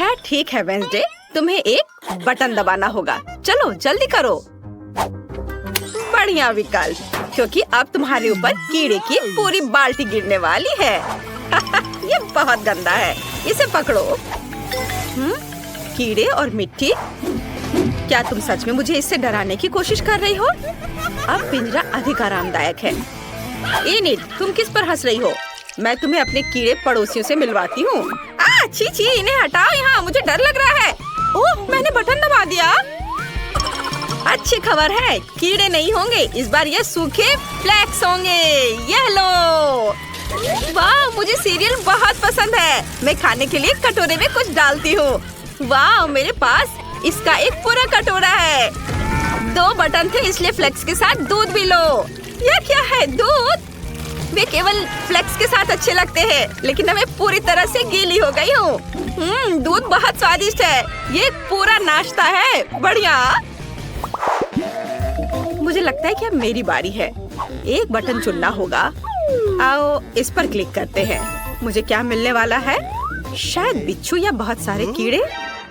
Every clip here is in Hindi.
खैर ठीक है वेंसडे, तुम्हें एक बटन दबाना होगा। चलो जल्दी करो। बढ़िया विकल्प, क्योंकि अब तुम्हारे ऊपर कीड़े की पूरी बाल्टी गिरने वाली है। ये बहुत गंदा है, इसे पकड़ो। कीड़े और मिट्टी, क्या तुम सच में मुझे इससे डराने की कोशिश कर रही हो? अब पिंजरा अधिक आरामदायक है। इनिट, तुम किस पर हंस रही हो? मैं तुम्हें अपने कीड़े पड़ोसियों से मिलवाती हूँ। छी छी, इन्हें हटाओ यहाँ, मुझे डर लग रहा है। ओह, मैंने बटन दबा दिया। अच्छी खबर है, कीड़े नहीं होंगे इस बार, ये सूखे फ्लेक्स होंगे। ये लो। वाह, मुझे सीरियल बहुत पसंद है। मैं खाने के लिए कटोरे में कुछ डालती हूँ। वाह, मेरे पास इसका एक पूरा कटोरा है। 2 बटन थे, इसलिए फ्लेक्स के साथ दूध भी लो। यह क्या है? दूध? वे केवल फ्लेक्स के साथ अच्छे लगते हैं, लेकिन अब मैं पूरी तरह से गीली हो गई हूँ। दूध बहुत स्वादिष्ट है। ये पूरा नाश्ता है। बढ़िया। मुझे लगता है कि अब मेरी बारी है। एक बटन चुनना होगा। आओ इस पर क्लिक करते हैं। मुझे क्या मिलने वाला है? शायद बिच्छू या बहुत सारे कीड़े।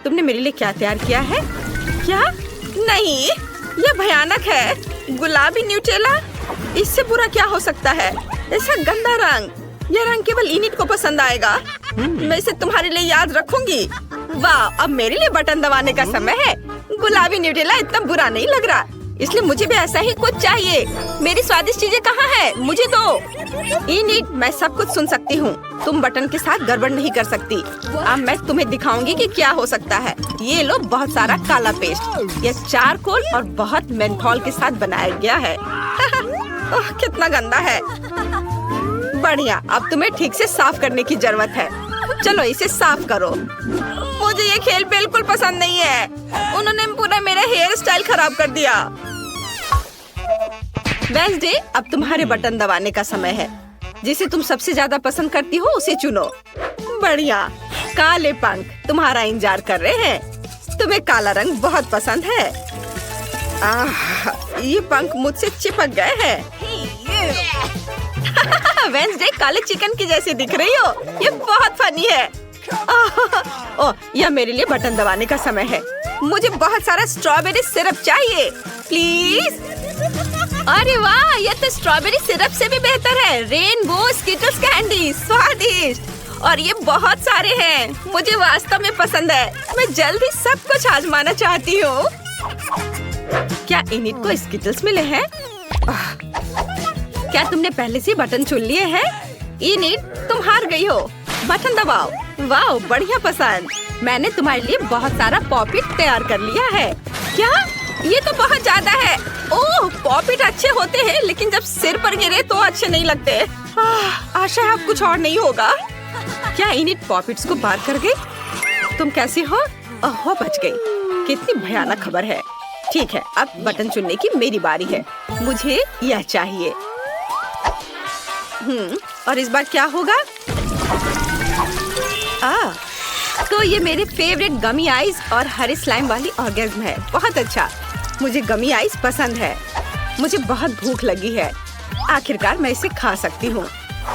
तुमने मेरे लिए क्या तैयार किया है? क्या? नहीं, यह भयानक है। गुलाबी न्यूटेला, इससे बुरा क्या हो सकता है? ऐसा गंदा रंग। यह रंग केवल इनिट को पसंद आएगा। मैं इसे तुम्हारे लिए याद रखूंगी। वाह, अब मेरे लिए बटन दबाने का समय है। गुलाबी न्यूटेला इतना बुरा नहीं लग रहा, इसलिए मुझे भी ऐसा ही कुछ चाहिए। मेरी स्वादिष्ट चीजें कहाँ है? मुझे दो। इनिट, मैं सब कुछ सुन सकती हूँ। तुम बटन के साथ गड़बड़ नहीं कर सकती। अब मैं तुम्हें दिखाऊंगी कि क्या हो सकता है। ये लो बहुत सारा काला पेस्ट। यह चारकोल और बहुत मेंथोल के साथ बनाया गया है। ओह, कितना गंदा है। बढ़िया, अब तुम्हें ठीक से साफ करने की जरूरत है। चलो इसे साफ करो। मुझे ये खेल बिल्कुल पसंद नहीं है। उन्होंने पूरा मेरा हेयर स्टाइल खराब कर दिया। वेंसडे, अब तुम्हारे बटन दबाने का समय है। जिसे तुम सबसे ज्यादा पसंद करती हो उसे चुनो। बढ़िया। काले पंख तुम्हारा इंतजार कर रहे हैं। तुम्हें काला रंग बहुत पसंद है। ये पंख मुझसे चिपक गए हैं। वेंसडे, काले चिकन की जैसी दिख रही हो। ये बहुत फनी है। ओह, यह मेरे लिए बटन दबाने का समय है। मुझे बहुत सारा स्ट्रॉबेरी सिरप चाहिए, प्लीज। अरे वाह, यह तो स्ट्रॉबेरी सिरप से भी बेहतर है। रेनबो स्किटल्स कैंडी, स्वादिष्ट। और ये बहुत सारे हैं। मुझे वास्तव में पसंद है। मैं जल्दी सब कुछ आजमाना चाहती हूँ। क्या इनिट को स्किटल्स मिले हैं? क्या तुमने पहले से बटन चुन लिए हैं? इनिट, तुम हार गई हो। बटन दबाओ। वाह, बढ़िया पसंद। मैंने तुम्हारे लिए बहुत सारा पॉपिट तैयार कर लिया है। क्या? ये तो बहुत ज्यादा है। ओह, पॉपिट अच्छे होते हैं, लेकिन जब सिर पर गिरे तो अच्छे नहीं लगते। आशा है अब कुछ और नहीं होगा। क्या इनिट पॉपिट्स को पार कर गई? तुम कैसी हो? ओह, बच गई। कितनी भयानक खबर है। ठीक है, अब बटन चुनने की मेरी बारी है। मुझे यह चाहिए। और इस बार क्या होगा? तो ये मेरे फेवरेट गमी आइस और हरे स्लाइम वाली ऑर्गेज्म है। बहुत अच्छा, मुझे गमी आइस पसंद है। मुझे बहुत भूख लगी है। आखिरकार मैं इसे खा सकती हूँ।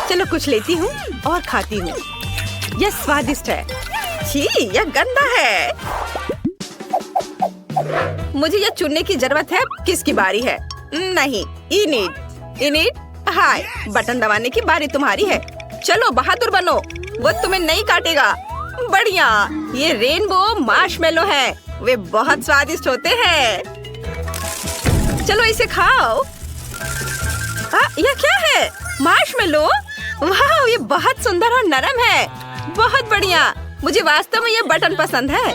चलो कुछ लेती हूँ और खाती हूँ। यह स्वादिष्ट है। छी, यह गंदा है। मुझे यह चुनने की जरूरत है। किसकी बारी है? नहीं, इनिट। इनिट, हाय, बटन दबाने की बारी तुम्हारी है। चलो बहादुर बनो, वो तुम्हें नहीं काटेगा। बढ़िया, ये रेनबो मार्शमेलो है। वे बहुत स्वादिष्ट होते हैं। चलो इसे खाओ। यह क्या है? मार्शमेलो? वाह, ये बहुत सुंदर और नरम है। बहुत बढ़िया, मुझे वास्तव में ये बटन पसंद है।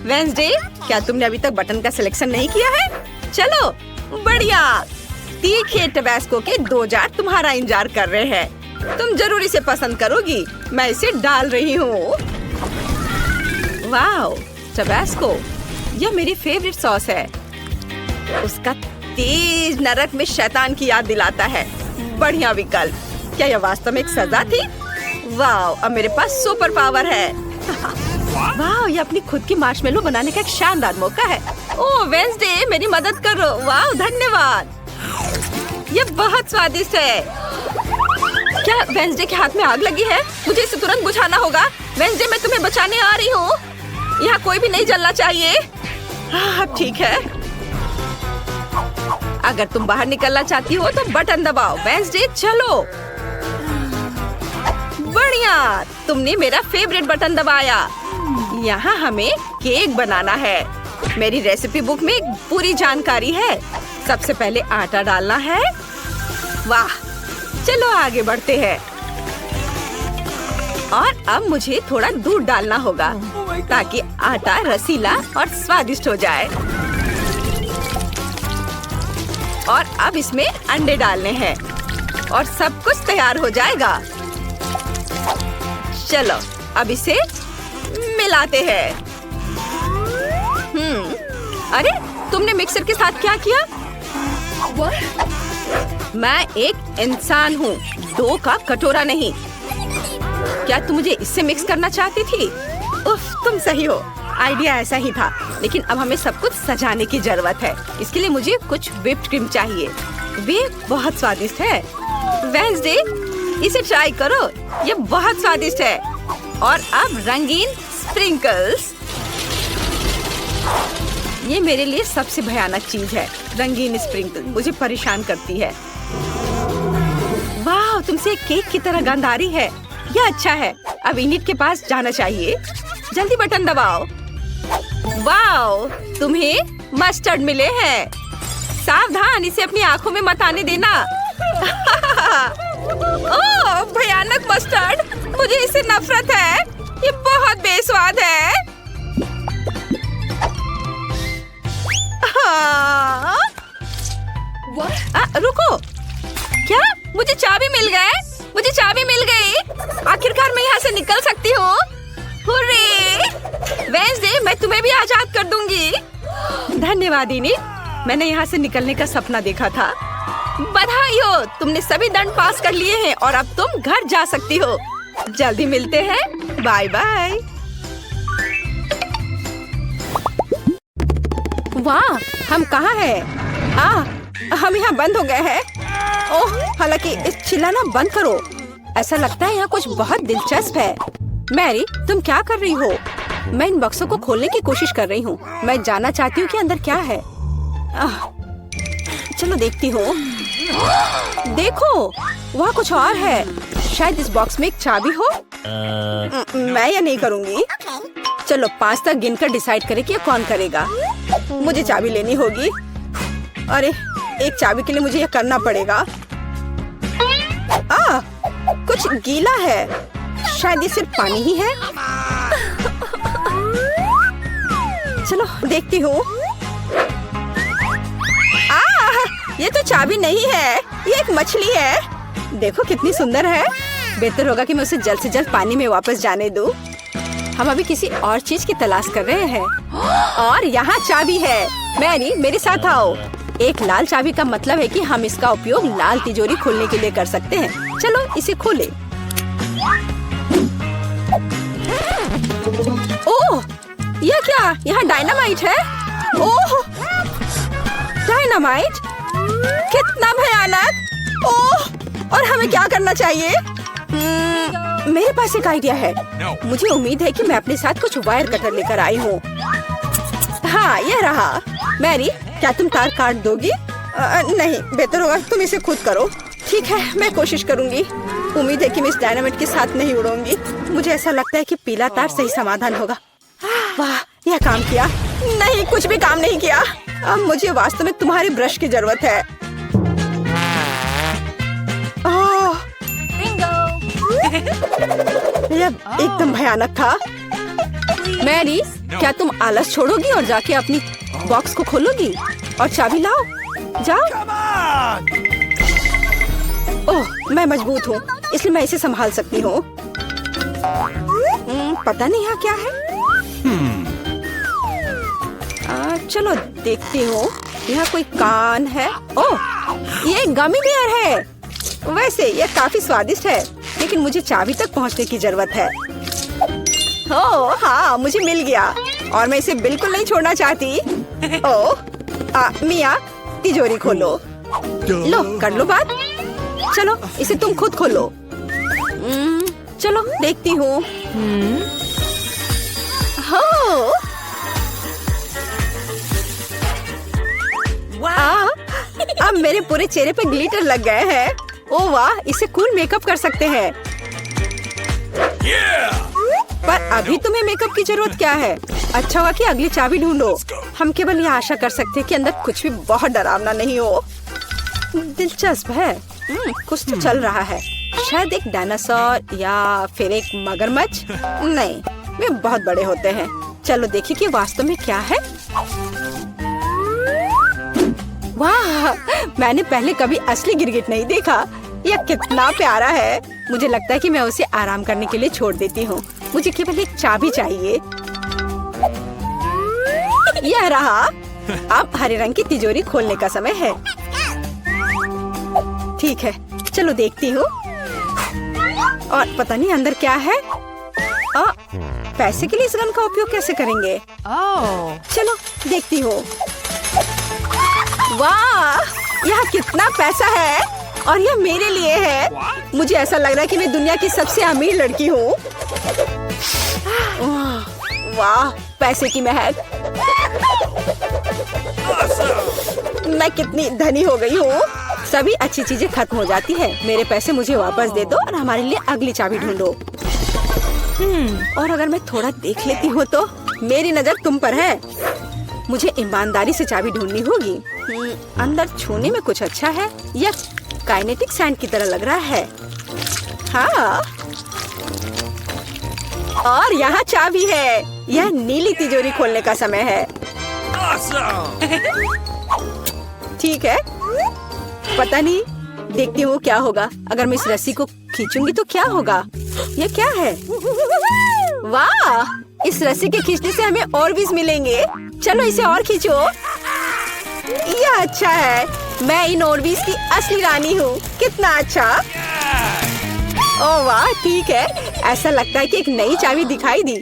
वेंसडे, क्या तुमने अभी तक बटन का सिलेक्शन नहीं किया है? चलो, बढ़िया। तीखे टबैस्को के 2 जार तुम्हारा इंतजार कर रहे हैं। तुम जरूर इसे पसंद करोगी। मैं इसे डाल रही हूँ। वाह, टबैस्को, यह मेरी फेवरेट सॉस है। उसका तेज नरक में शैतान की याद दिलाता है। बढ़िया विकल्प। क्या यह वास्तव में एक सजा थी? वाह, अब मेरे पास सुपर पावर है। वाह, ये अपनी खुद की मार्शमेलो बनाने का एक शानदार मौका है। ओह वेंसडे, मेरी मदद करो। वाह, धन्यवाद। ये बहुत स्वादिष्ट है। क्या वेंसडे के हाथ में आग लगी है? मुझे इसे तुरंत बुझाना होगा। वेंसडे, मैं तुम्हें बचाने आ रही हूँ। यहाँ कोई भी नहीं जलना चाहिए। अब ठीक है। अगर तुम बाहर निकलना चाहती हो तो बटन दबाओ। वेडनेसडे चलो। बढ़िया, तुमने मेरा फेवरेट बटन दबाया। यहाँ हमें केक बनाना है। मेरी रेसिपी बुक में पूरी जानकारी है। सबसे पहले आटा डालना है। वाह, चलो आगे बढ़ते हैं। और अब मुझे थोड़ा दूध डालना होगा ताकि आटा रसीला और स्वादिष्ट हो जाए। और अब इसमें अंडे डालने हैं और सब कुछ तैयार हो जाएगा। चलो अब इसे मिलाते हैं। अरे तुमने मिक्सर के साथ क्या किया? मैं एक इंसान हूँ, दो का कटोरा नहीं। क्या तुम मुझे इससे मिक्स करना चाहती थी? उफ, तुम सही हो, आइडिया ऐसा ही था। लेकिन अब हमें सब कुछ सजाने की जरूरत है। इसके लिए मुझे कुछ व्हिप्ड क्रीम चाहिए। वे बहुत स्वादिष्ट है। वेडनेसडे, इसे ट्राई करो, ये बहुत स्वादिष्ट है। और अब रंगीन स्प्रिंकल्स। ये मेरे लिए सबसे भयानक चीज है। रंगीन स्प्रिंकल मुझे परेशान करती है। वाह, तुमसे केक की तरह गंध आ रही है। यह अच्छा है। अब इनिट के पास जाना चाहिए। जल्दी बटन दबाओ। वाह, तुम्हें मस्टर्ड मिले हैं। सावधान, इसे अपनी आंखों में मत आने देना। ओह, भयानक मस्टर्ड, मुझे इससे नफरत है। ये बहुत बेस्वाद है। रुको, क्या मुझे चाबी मिल गए? मुझे चाबी मिल गई। आखिरकार मैं यहाँ से निकल सकती हूँ। हुर्रे! वेडनेसडे, मैं तुम्हें भी आजाद कर दूंगी। धन्यवाद इनिट, मैंने यहाँ से निकलने का सपना देखा था। बधाई हो, तुमने सभी दंड पास कर लिए हैं और अब तुम घर जा सकती हो। जल्दी मिलते हैं। Bye bye. वाह, हम कहाँ हैं? हम यहाँ बंद हो गए हैं। ओह, हालांकि इस चिल्लाना बंद करो। ऐसा लगता है यहाँ कुछ बहुत दिलचस्प है। मैरी, तुम क्या कर रही हो? मैं इन बक्सों को खोलने की कोशिश कर रही हूँ। मैं जानना चाहती हूँ कि अंदर क्या है। चलो देखती हूँ। देखो, वहाँ कुछ और है। शायद इस बॉक्स में एक चाबी हो। मैं ये नहीं करूँगी। चलो 5 तक गिनकर डिसाइड करें कि ये कौन करेगा। मुझे चाबी लेनी होगी। अरे, एक चाबी के लिए मुझे यह करना पड़ेगा। कुछ गीला है। शायद ये सिर्फ पानी ही है। चलो देखती हूँ। ये तो चाबी नहीं है, ये एक मछली है। देखो कितनी सुंदर है। बेहतर होगा कि मैं उसे जल्द से जल्द पानी में वापस जाने दूं। हम अभी किसी और चीज की तलाश कर रहे हैं। और यहाँ चाबी है। मैरी, मेरे साथ आओ। एक लाल चाबी का मतलब है कि हम इसका उपयोग लाल तिजोरी खोलने के लिए कर सकते हैं। चलो इसे खोलें। ओह, यह क्या? यहाँ डायनामाइट है। ओह, डायनामाइट, कितना भयानक। ओह, और हमें क्या करना चाहिए? मेरे पास एक आइडिया है। मुझे उम्मीद है कि मैं अपने साथ कुछ वायर कटर लेकर आई हूँ। हाँ, यह रहा। मैरी, क्या तुम तार काट दोगी? नहीं, बेहतर होगा तुम इसे खुद करो। ठीक है, मैं कोशिश करूंगी। उम्मीद है कि मैं इस डायनामाइट के साथ नहीं उड़ूंगी। मुझे ऐसा लगता है कि पीला तार सही समाधान होगा। वाह, यह काम किया। नहीं, कुछ भी काम नहीं किया। अब मुझे वास्तव में तुम्हारे ब्रश की जरूरत है। यह एकदम भयानक था। मैरी, क्या तुम आलस छोड़ोगी और जाके अपनी बॉक्स को खोलोगी और चाबी लाओ? जाओ। ओह, मैं मजबूत हूँ, इसलिए मैं इसे संभाल सकती हूँ। पता नहीं यहाँ क्या है। चलो देखती हूँ। यहाँ कोई कान है। ओह, ये गमी बियर है। वैसे ये काफी स्वादिष्ट है, लेकिन मुझे चाबी तक पहुँचने की जरूरत है। ओह हाँ, मुझे मिल गया और मैं इसे बिल्कुल नहीं छोड़ना चाहती। ओह, मिया, तिजोरी खोलो। लो, कर लो बात। चलो इसे तुम खुद खोलो। चलो देखती हूँ। हो, मेरे पूरे चेहरे पे ग्लिटर लग गए हैं। ओह वाह, इसे कूल मेकअप कर सकते हैं। पर अभी तुम्हें मेकअप की जरूरत क्या है? अच्छा हुआ कि अगली चाबी ढूंढो। हम केवल ये आशा कर सकते हैं कि अंदर कुछ भी बहुत डरावना नहीं हो। दिलचस्प है। कुछ तो चल रहा है। शायद एक डायनासोर या फिर एक मगरमच्छ। नहीं, वे बहुत बड़े होते हैं। चलो देखिए कि वास्तव में क्या है। वाह, मैंने पहले कभी असली गिरगिट नहीं देखा। यह कितना प्यारा है। मुझे लगता है कि मैं उसे आराम करने के लिए छोड़ देती हूँ। मुझे केवल एक चाबी चाहिए। यह रहा। अब हरे रंग की तिजोरी खोलने का समय है। ठीक है, चलो देखती हूँ। और पता नहीं अंदर क्या है। पैसे के लिए इस गन का उपयोग कैसे करेंगे? चलो देखती हूँ। वाह, यहाँ कितना पैसा है और यह मेरे लिए है। मुझे ऐसा लग रहा है कि मैं दुनिया की सबसे अमीर लड़की हूँ। वाह, पैसे की महक। मैं कितनी धनी हो गई हूँ। सभी अच्छी चीजें खत्म हो जाती है। मेरे पैसे मुझे वापस दे दो और हमारे लिए अगली चाबी ढूंढो। और अगर मैं थोड़ा देख लेती हूँ तो मेरी नजर तुम पर है। मुझे ईमानदारी से चाबी ढूंढनी होगी। अंदर छूने में कुछ अच्छा है। यह काइनेटिक सैंड की तरह लग रहा है। हाँ, और यहाँ चाबी है। यह नीली तिजोरी खोलने का समय है। ठीक है, पता नहीं, देखती हूँ क्या होगा। अगर मैं इस रस्सी को खींचूंगी तो क्या होगा? ये क्या है? वाह, इस रस्सी के खींचने से हमें और भी मिलेंगे। चलो इसे और खींचो। यह अच्छा है। मैं इन ऑर्बिस की असली रानी हूँ। कितना अच्छा। ओह वाह, ठीक है। ऐसा लगता है कि एक नई चाबी दिखाई दी।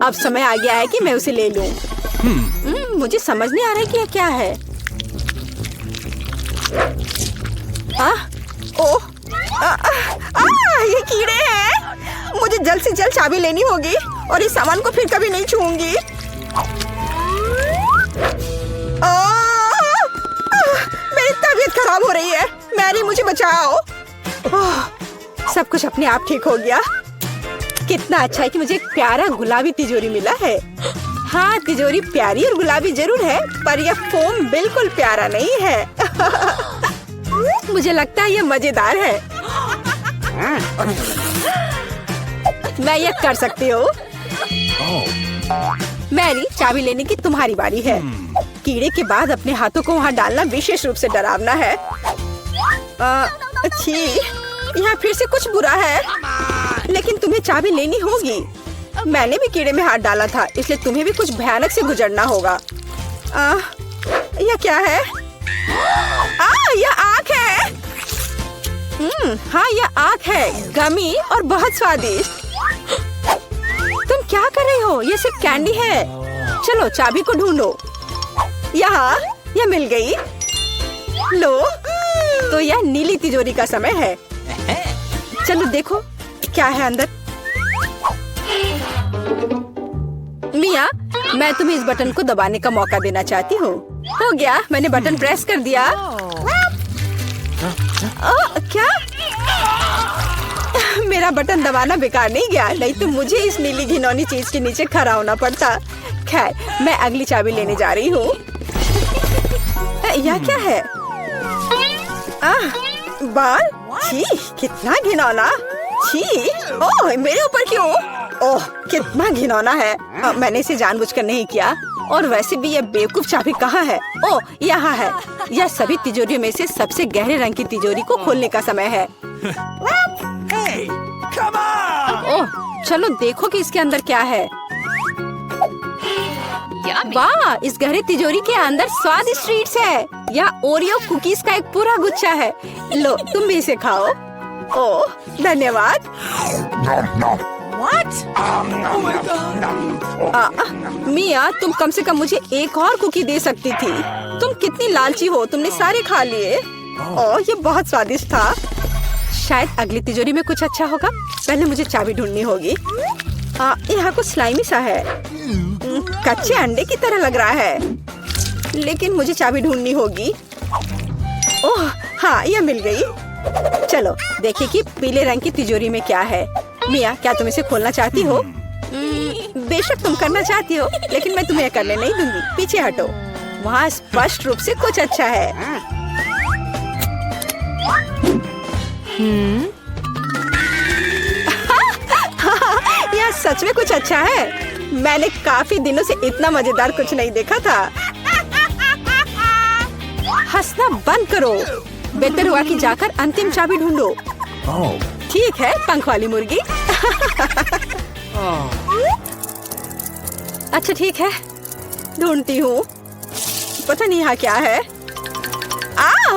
अब समय आ गया है कि मैं उसे ले लूं। मुझे समझ नहीं आ रहा है कि यह क्या है। ये कीड़े हैं। मुझे जल्द से जल्द चाबी लेनी होगी और इस सामान को फिर कभी नहीं छूऊंगी। मेरी तबीयत खराब हो रही है। मैरी, मुझे बचाओ। सब कुछ अपने आप ठीक हो गया। कितना अच्छा है कि मुझे एक प्यारा गुलाबी तिजोरी मिला है। हाँ, तिजोरी प्यारी और गुलाबी जरूर है, पर यह फोम बिल्कुल प्यारा नहीं है। मुझे लगता है यह मजेदार है। मैं यह कर सकती हूँ। मैरी, चाबी लेने की तुम्हारी बारी है। कीड़े के बाद अपने हाथों को वहाँ डालना विशेष रूप से डरावना है। अच्छी, यहाँ फिर से कुछ बुरा है। लेकिन तुम्हें चाबी लेनी होगी। मैंने भी कीड़े में हाथ डाला था, इसलिए तुम्हें भी कुछ भयानक से गुजरना होगा। यह क्या है? यह आँख है। हाँ, यह आँख है। गमी और बहुत स्वादिष्ट। तुम क्या कर रही हो? यह सिर्फ कैंडी है। चलो चाबी को ढूंढो। यहाँ, यह मिल गई। लो, तो यह नीली तिजोरी का समय है। चलो देखो क्या है अंदर। मिया, मैं तुम्हें इस बटन को दबाने का मौका देना चाहती हूँ। हो गया, मैंने बटन प्रेस कर दिया। क्या? मेरा बटन दबाना बेकार नहीं गया, नहीं तो मुझे इस नीली घिनौनी चीज के नीचे खड़ा होना पड़ता। खैर, मैं अगली चाबी लेने जा रही हूँ। यह क्या है? बाल? छी, कितना घिनौना। छी, ओह, मेरे ऊपर क्यों? ओह, कितना घिनौना है। मैंने इसे जानबूझकर नहीं किया। और वैसे भी यह बेवकूफ चाबी कहाँ है? ओह, यहाँ है। यह सभी तिजोरियों में से सबसे गहरे रंग की तिजोरी को खोलने का समय है। ओह, चलो देखो कि इसके अंदर क्या है। वाह, इस गहरे तिजोरी के अंदर स्वादिष्ट ट्रीट्स है। यह ओरियो कुकीज का एक पूरा गुच्छा है। लो, तुम भी इसे खाओ। ओह, धन्यवाद। मिया, तुम कम से कम मुझे एक और कुकी दे सकती थी। तुम कितनी लालची हो, तुमने सारे खा लिए। ओह, ये बहुत स्वादिष्ट था। शायद अगली तिजोरी में कुछ अच्छा होगा। पहले मुझे चाबी ढूंढनी होगी। यहाँ कुछ स्लाइमी सा है। कच्चे अंडे की तरह लग रहा है। लेकिन मुझे चाबी ढूंढनी होगी। ओह हाँ, ये मिल गई। चलो देखिए कि पीले रंग की तिजोरी में क्या है। मिया, क्या तुम इसे खोलना चाहती हो? बेशक तुम करना चाहती हो, लेकिन मैं तुम्हें करने नहीं दूंगी। पीछे हटो। वहाँ स्पष्ट रूप से कुछ अच्छा है। यह सच में कुछ अच्छा है। मैंने काफी दिनों से इतना मजेदार कुछ नहीं देखा था। हंसना बंद करो। बेहतर हुआ कि जाकर अंतिम चाबी ढूंढो। ठीक है, पंख वाली मुर्गी। अच्छा ठीक है, ढूंढती हूँ। पता नहीं यहाँ क्या है।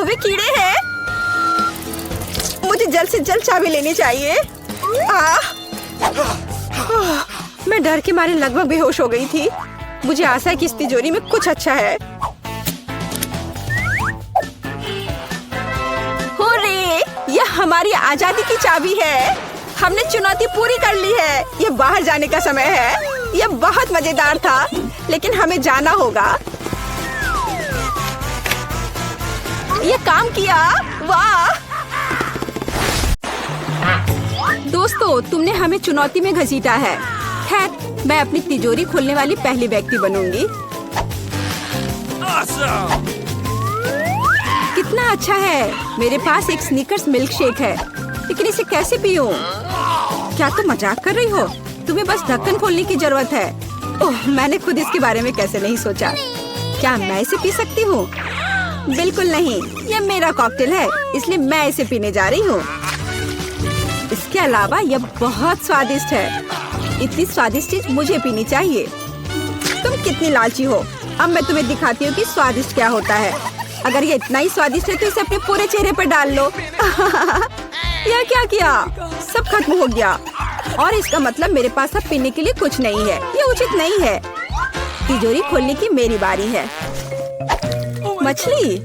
वे कीड़े हैं। मुझे जल्द से जल्द चाबी लेनी चाहिए। मैं डर के मारे लगभग बेहोश हो गई थी। मुझे आशा है कि इस तिजोरी में कुछ अच्छा है। हुर्रे! यह हमारी आजादी की चाबी है। हमने चुनौती पूरी कर ली है। यह बाहर जाने का समय है। यह बहुत मजेदार था, लेकिन हमें जाना होगा। यह काम किया। वाह दोस्तों, तुमने हमें चुनौती में घसीटा है। खैर, मैं अपनी तिजोरी खोलने वाली पहली व्यक्ति बनूंगी। कितना अच्छा है। मेरे पास एक स्नीकर्स मिल्क शेक है, लेकिन इसे कैसे पीऊं? क्या तुम मजाक कर रही हो? तुम्हें बस ढक्कन खोलने की जरूरत है। ओह, मैंने खुद इसके बारे में कैसे नहीं सोचा। क्या मैं इसे पी सकती हूँ? बिल्कुल नहीं, यह मेरा कॉकटेल है, इसलिए मैं इसे पीने जा रही हूँ। इसके अलावा यह बहुत स्वादिष्ट है। इतनी स्वादिष्ट चीज मुझे पीनी चाहिए। तुम कितनी लालची हो। अब मैं तुम्हें दिखाती हूँ कि स्वादिष्ट क्या होता है। अगर ये इतना ही स्वादिष्ट है तो इसे अपने पूरे चेहरे पर डाल लो। यह क्या किया? सब खत्म हो गया। और इसका मतलब मेरे पास अब पीने के लिए कुछ नहीं है। ये उचित नहीं है। तिजोरी खोलने की मेरी बारी है। मछली?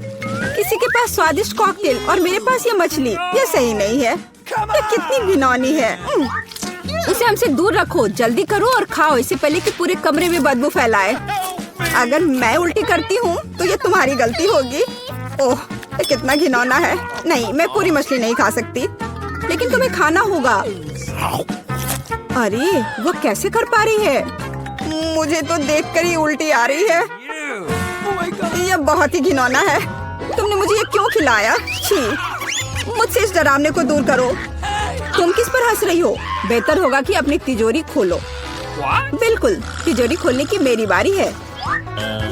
किसी के पास स्वादिष्ट कॉकटेल और मेरे पास ये मछली। ये सही नहीं है। ये कितनी घिनौनी है। उसे हमसे दूर रखो। जल्दी करो और खाओ, इससे पहले कि पूरे कमरे में बदबू फैलाए। अगर मैं उल्टी करती हूँ तो ये तुम्हारी गलती होगी। ओह, ये कितना घिनौना है। नहीं, मैं पूरी मछली नहीं खा सकती, लेकिन तुम्हें खाना होगा। अरे, वो कैसे कर पा रही है? मुझे तो देखकर ही उल्टी आ रही है। यह बहुत ही घिनौना है। तुमने मुझे ये क्यों खिलाया? छी! मुझसे इस डरावने को दूर करो। तुम किस पर हंस रही हो? बेहतर होगा कि अपनी तिजोरी खोलो। बिल्कुल, तिजोरी खोलने की मेरी बारी है।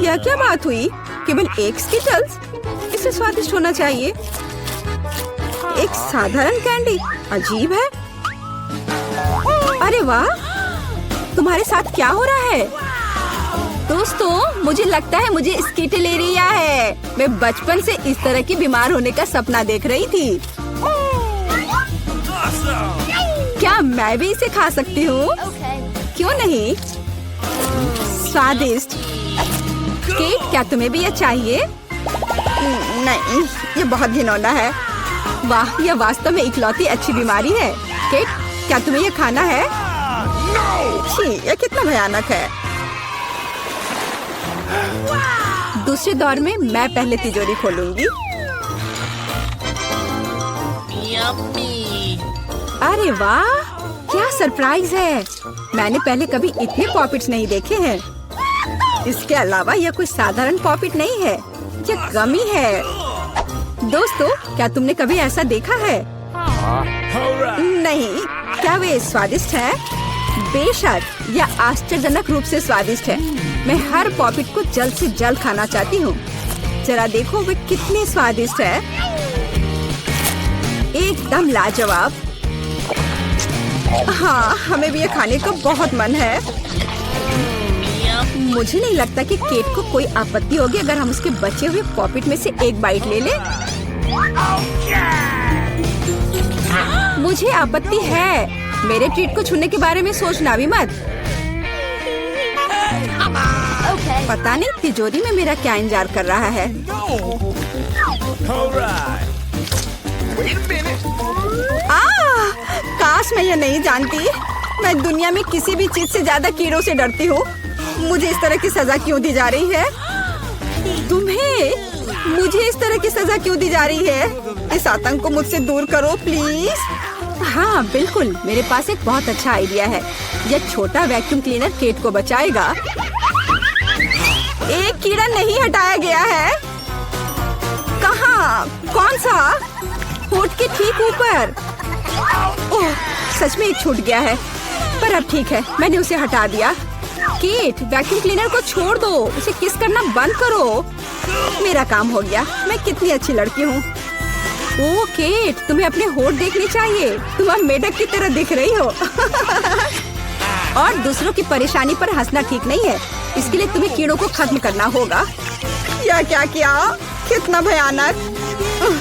यह क्या बात हुई? केवल एक स्किटल्स? इसे स्वादिष्ट होना चाहिए। एक साधारण कैंडी? अजीब है। अरे वाह, तुम्हारे साथ क्या हो रहा है? दोस्तों, मुझे लगता है मुझे स्किटलेरिया है। मैं बचपन से इस तरह की बीमार होने का सपना देख रही थी। क्या मैं भी इसे खा सकती हूँ? क्यों नहीं? स्वादिष्ट। केट, क्या तुम्हें भी यह चाहिए? नहीं, ये बहुत घिनौना है। वाह, यह वास्तव में इकलौती अच्छी बीमारी है। केट, क्या तुम्हें यह खाना है? छी, यह कितना भयानक है। दूसरे दौर में मैं पहले तिजोरी खोलूंगी। अरे वाह, क्या सरप्राइज है। मैंने पहले कभी इतने पॉपिट्स नहीं देखे हैं। इसके अलावा यह कोई साधारण पॉपिट नहीं है, यह गमी है। दोस्तों, क्या तुमने कभी ऐसा देखा है? नहीं। क्या वे स्वादिष्ट है? बेशक, यह आश्चर्यजनक रूप से स्वादिष्ट है। मैं हर पॉपिट को जल्द से जल्द खाना चाहती हूँ। जरा देखो वे कितने स्वादिष्ट है। एकदम लाजवाब। हाँ, हमें भी ये खाने का बहुत मन है। मुझे नहीं लगता कि केट को कोई आपत्ति होगी अगर हम उसके बचे हुए पॉपिट में से एक बाइट ले लें। मुझे आपत्ति है। मेरे ट्रीट को छूने के बारे में सोचना भी मत। पता नहीं तिजोरी में मेरा क्या इंतजार कर रहा है। काश मैं यह नहीं जानती। मैं दुनिया में किसी भी चीज से ज्यादा कीड़ों से डरती हूँ। मुझे इस तरह की सजा क्यों दी जा रही है? तुम्हें मुझे इस तरह की सजा क्यों दी जा रही है? इस आतंक को मुझसे दूर करो प्लीज। हाँ बिल्कुल, मेरे पास एक बहुत अच्छा आइडिया है। यह छोटा वैक्यूम क्लीनर केट को बचाएगा। एक कीड़ा नहीं हटाया गया है। कहाँ? कौन सा? होठ के ठीक ऊपर। ओह, सच में एक छूट गया है, पर अब ठीक है, मैंने उसे हटा दिया। केट, वैक्यूम क्लीनर को छोड़ दो, उसे किस करना बंद करो। मेरा काम हो गया। मैं कितनी अच्छी लड़की हूँ। ओह केट, तुम्हें अपने होठ देखने चाहिए। तुम अब मेढक की तरह दिख रही हो। और दूसरों की परेशानी पर हंसना ठीक नहीं है। इसके लिए तुम्हें कीड़ों को खत्म करना होगा। या क्या किया? कितना भयानक,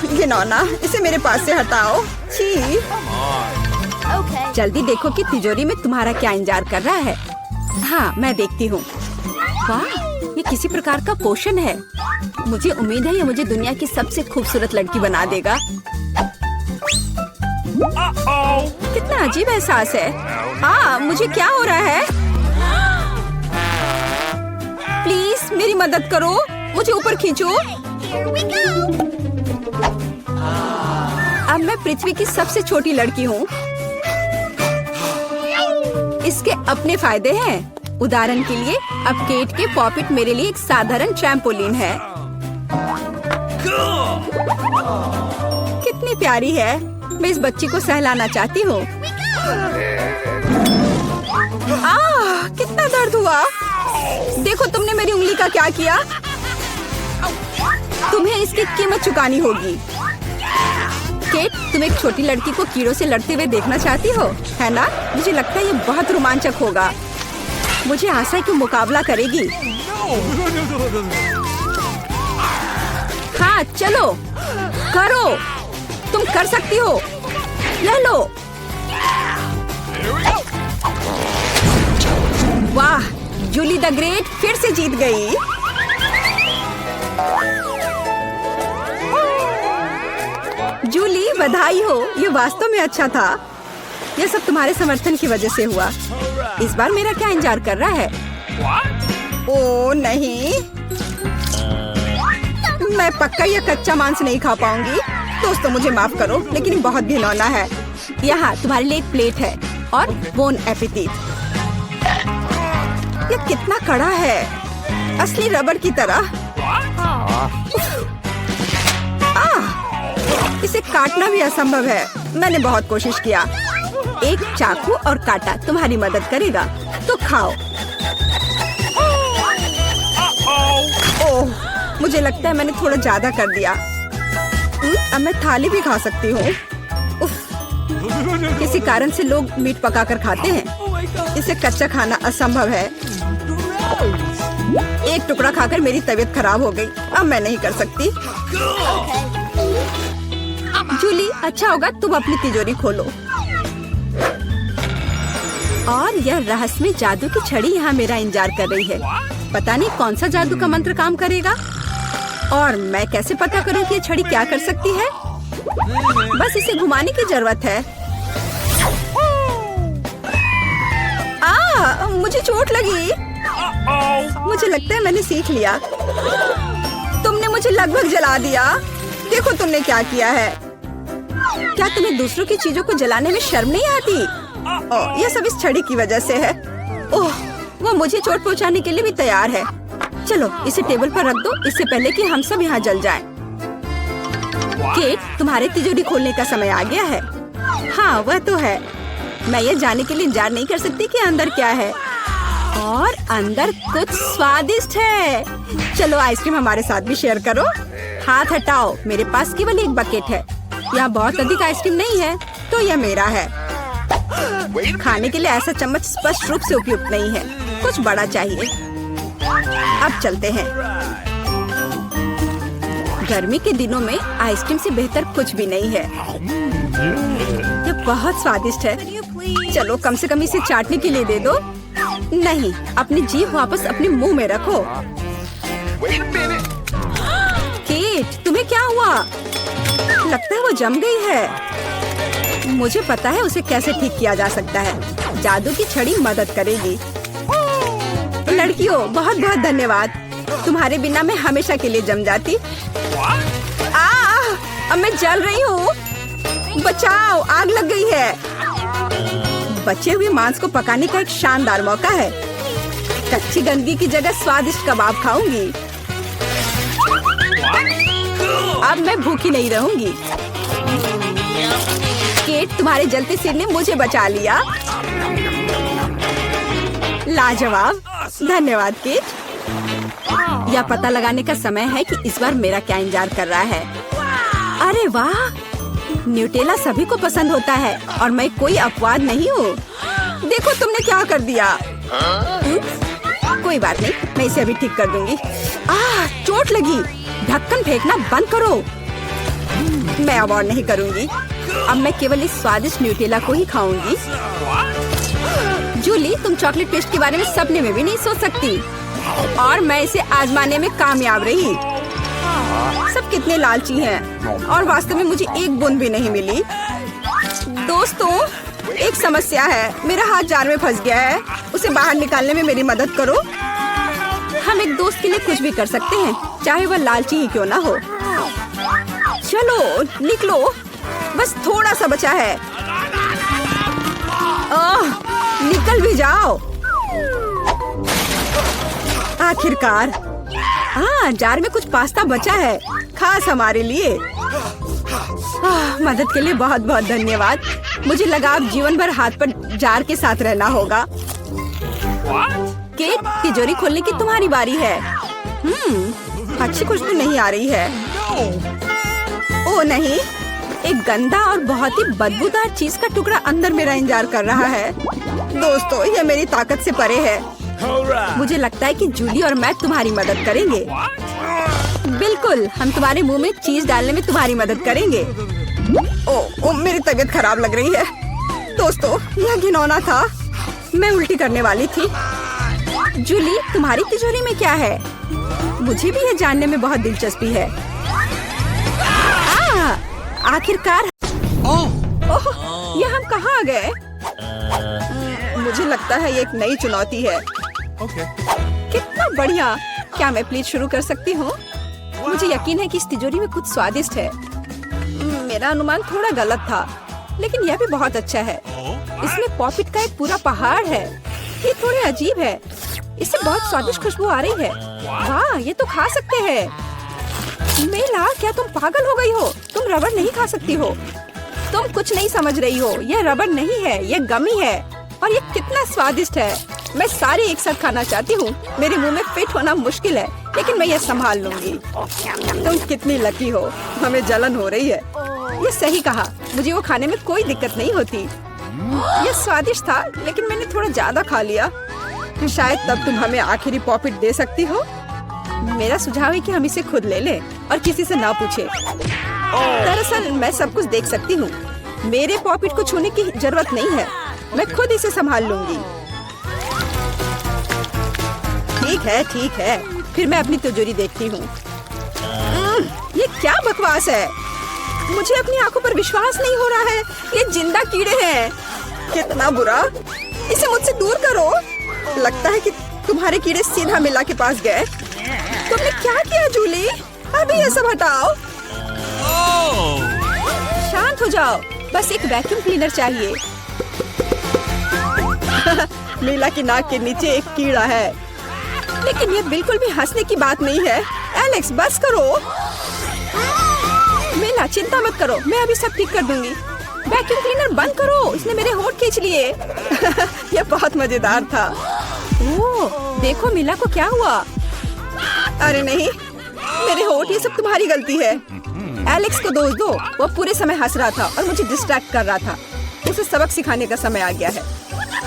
घिनौना। इसे मेरे पास से हटाओ। छी। जल्दी देखो कि तिजोरी में तुम्हारा क्या इंतजार कर रहा है। हाँ, मैं देखती हूँ। वाह, ये किसी प्रकार का पोषण है। मुझे उम्मीद है ये मुझे दुनिया की सबसे खूबसूरत लड़की बना देगा। कितना अजीब एहसास है। हाँ, मुझे क्या हो रहा है? प्लीज मेरी मदद करो, मुझे ऊपर खींचो। अब मैं पृथ्वी की सबसे छोटी लड़की हूँ। इसके अपने फायदे हैं। उदाहरण के लिए, अब केट के पॉपिट मेरे लिए एक साधारण ट्रैम्पोलिन है। कितनी प्यारी है। मैं इस बच्ची को सहलाना चाहती हूँ। कितना दर्द हुआ। देखो तुमने मेरी उंगली का क्या किया। तुम्हें इसकी कीमत चुकानी होगी। केट, तुम एक छोटी लड़की को कीड़ों से लड़ते हुए देखना चाहती हो, है ना? मुझे लगता है ये बहुत रोमांचक होगा। मुझे आशा है कि मुकाबला करेगी। हाँ चलो, करो, तुम कर सकती हो। ले लो। वाह, जूली द ग्रेट फिर से जीत गई। जूली, बधाई हो। ये वास्तव में अच्छा था। यह सब तुम्हारे समर्थन की वजह से हुआ। इस बार मेरा क्या इंतजार कर रहा है? ओह नहीं, मैं पक्का यह कच्चा मांस नहीं खा पाऊंगी। दोस्तों मुझे माफ करो, लेकिन ये बहुत घिनौना है। यहाँ तुम्हारे लिए एक प्लेट है और बोन एपेटिट। यह कितना कड़ा है, असली रबड़ की तरह। इसे काटना भी असंभव है। मैंने बहुत कोशिश किया। एक चाकू और कांटा तुम्हारी मदद करेगा, तो खाओ। ओह, मुझे लगता है मैंने थोड़ा ज्यादा कर दिया। अब मैं थाली भी खा सकती हूँ। किसी कारण से लोग मीट पकाकर खाते हैं। इसे कच्चा खाना असंभव है। एक टुकड़ा खाकर मेरी तबीयत खराब हो गई। अब मैं नहीं कर सकती। जूली, अच्छा होगा तुम अपनी तिजोरी खोलो। और यह रहस्यमय जादू की छड़ी यहाँ मेरा इंतजार कर रही है। पता नहीं कौन सा जादू का मंत्र काम करेगा। और मैं कैसे पता करूँ कि ये छड़ी क्या कर सकती है? बस इसे घुमाने की जरूरत है। मुझे चोट लगी। मुझे लगता है मैंने सीख लिया। तुमने मुझे लगभग जला दिया। देखो तुमने क्या किया है। क्या तुम्हें दूसरों की चीजों को जलाने में शर्म नहीं आती? ओह, यह सब इस छड़ी की वजह से है। ओह, वो मुझे चोट पहुंचाने के लिए भी तैयार है। चलो इसे टेबल पर रख दो, इससे पहले कि हम सब यहाँ जल जाएं। केट, तुम्हारे तिजोरी खोलने का समय आ गया है। हाँ वह तो है। मैं ये जानने के लिए इंतजार नहीं कर सकती कि अंदर क्या है। और अंदर कुछ स्वादिष्ट है। चलो आइसक्रीम हमारे साथ भी शेयर करो। हाथ हटाओ, मेरे पास केवल एक बकेट है। यहाँ बहुत अधिक आइसक्रीम नहीं है, तो यह मेरा है। खाने के लिए ऐसा चम्मच स्पष्ट रूप से उपयुक्त नहीं है। कुछ बड़ा चाहिए। अब चलते हैं। गर्मी के दिनों में आइसक्रीम से बेहतर कुछ भी नहीं है। यह बहुत स्वादिष्ट है। चलो कम से कम इसे चाटने के लिए दे दो। नहीं, अपनी जीभ वापस अपने मुंह में रखो। केट, तुम्हें क्या हुआ? लगता है वो जम गई है। मुझे पता है उसे कैसे ठीक किया जा सकता है। जादू की छड़ी मदद करेगी। लड़कियों, बहुत बहुत धन्यवाद। तुम्हारे बिना मैं हमेशा के लिए जम जाती। अब मैं जल रही हूँ। बचाओ, आग लग गई है। बचे हुए मांस को पकाने का एक शानदार मौका है। कच्ची गंदगी की जगह स्वादिष्ट कबाब खाऊंगी। अब मैं भूखी नहीं रहूंगी। केट, तुम्हारे जलते सिर ने मुझे बचा लिया। लाजवाब, धन्यवाद केट। यह पता लगाने का समय है कि इस बार मेरा क्या इंतजार कर रहा है। अरे वाह, न्यूटेला सभी को पसंद होता है और मैं कोई अपवाद नहीं हूँ। देखो तुमने क्या कर दिया। कोई बात नहीं, मैं इसे अभी ठीक कर दूंगी। चोट लगी। ढक्कन फेंकना बंद करो। मैं अब और नहीं करूंगी। अब मैं केवल इस स्वादिष्ट न्यूटेला को ही खाऊंगी। जूली, तुम चॉकलेट पेस्ट के बारे में सपने में भी नहीं सोच सकती और मैं इसे आजमाने में कामयाब रही। सब कितने लालची हैं और वास्तव में मुझे एक बूंद भी नहीं मिली। दोस्तों, एक समस्या है। मेरा हाथ जार में फंस गया है। उसे बाहर निकालने में मेरी मदद करो। हम एक दोस्त के लिए कुछ भी कर सकते हैं, चाहे वह लालची ही क्यों ना हो। चलो निकलो, बस थोड़ा सा बचा है। निकल भी जाओ। आखिरकार। जार में कुछ पास्ता बचा है, खास हमारे लिए। मदद के लिए बहुत बहुत धन्यवाद। मुझे लगा अब जीवन भर हाथ पर जार के साथ रहना होगा। केट, तिजोरी खोलने की तुम्हारी बारी है। अच्छी खुशबू नहीं आ रही है। ओ नहीं, एक गंदा और बहुत ही बदबूदार चीज का टुकड़ा अंदर मेरा इंतजार कर रहा है। दोस्तों, यह मेरी ताकत से परे है। मुझे लगता है कि जूली और मैं तुम्हारी मदद करेंगे। बिल्कुल, हम तुम्हारे मुंह में चीज डालने में तुम्हारी मदद करेंगे। ओ, मेरी तबीयत खराब लग रही है। दोस्तों, यह घिनौना था। मैं उल्टी करने वाली थी। जूली, तुम्हारी तिजोरी में क्या है? मुझे भी यह जानने में बहुत दिलचस्पी है। आखिरकार। ओह, यह हम कहाँ आ गए? मुझे लगता है ये एक नई चुनौती है। कितना बढ़िया। क्या मैं प्लीज शुरू कर सकती हूँ? मुझे यकीन है कि इस तिजोरी में कुछ स्वादिष्ट है। मेरा अनुमान थोड़ा गलत था, लेकिन यह भी बहुत अच्छा है। इसमें पॉपिट का एक पूरा पहाड़ है। ये थोड़े अजीब है। इससे बहुत स्वादिष्ट खुशबू आ रही है। वाह, ये तो खा सकते हैं। मेला, क्या तुम पागल हो गई हो? तुम रबड़ नहीं खा सकती हो। तुम कुछ नहीं समझ रही हो। यह रबड़ नहीं है, यह गमी है और ये कितना स्वादिष्ट है। मैं सारे एक साथ खाना चाहती हूँ। मेरे मुंह में फिट होना मुश्किल है, लेकिन मैं ये संभाल लूंगी। तुम कितनी लकी हो। हमें जलन हो रही है। ये सही कहा। मुझे वो खाने में कोई दिक्कत नहीं होती। ये स्वादिष्ट था, लेकिन मैंने थोड़ा ज्यादा खा लिया। शायद तब तुम हमें आखिरी पॉपिट दे सकती हो। मेरा सुझाव है कि हम इसे खुद ले लें और किसी से ना पूछे। दरअसल मैं सब कुछ देख सकती हूँ। मेरे पॉपिट को छूने की जरूरत नहीं है। मैं खुद इसे संभाल लूंगी। ठीक है। फिर मैं अपनी तिजोरी देखती हूँ। ये क्या बकवास है? मुझे अपनी आंखों पर विश्वास नहीं हो रहा है। ये जिंदा कीड़े हैं। कितना बुरा। इसे मुझसे दूर करो। लगता है कि तुम्हारे कीड़े सीधा मिला के पास गए। तुमने क्या किया जूली? अभी ये सब हटाओ। शांत हो जाओ। बस एक वैक्यूम क्लीनर चाहिए। मीला की नाक के नीचे एक कीड़ा है, लेकिन ये बिल्कुल भी हंसने की बात नहीं है। एलेक्स, बस करो। मीला, चिंता मत करो, मैं अभी सब ठीक कर दूंगी। वैक्यूम क्लीनर बंद करो। इसने मेरे होंठ खींच लिए। यह बहुत मजेदार था। ओह, देखो मीला को क्या हुआ। अरे नहीं, मेरे होंठ, ये सब तुम्हारी गलती है। एलेक्स को दोष दो। वो पूरे समय हंस रहा था और मुझे डिस्ट्रैक्ट कर रहा था। उसे सबक सिखाने का समय आ गया है।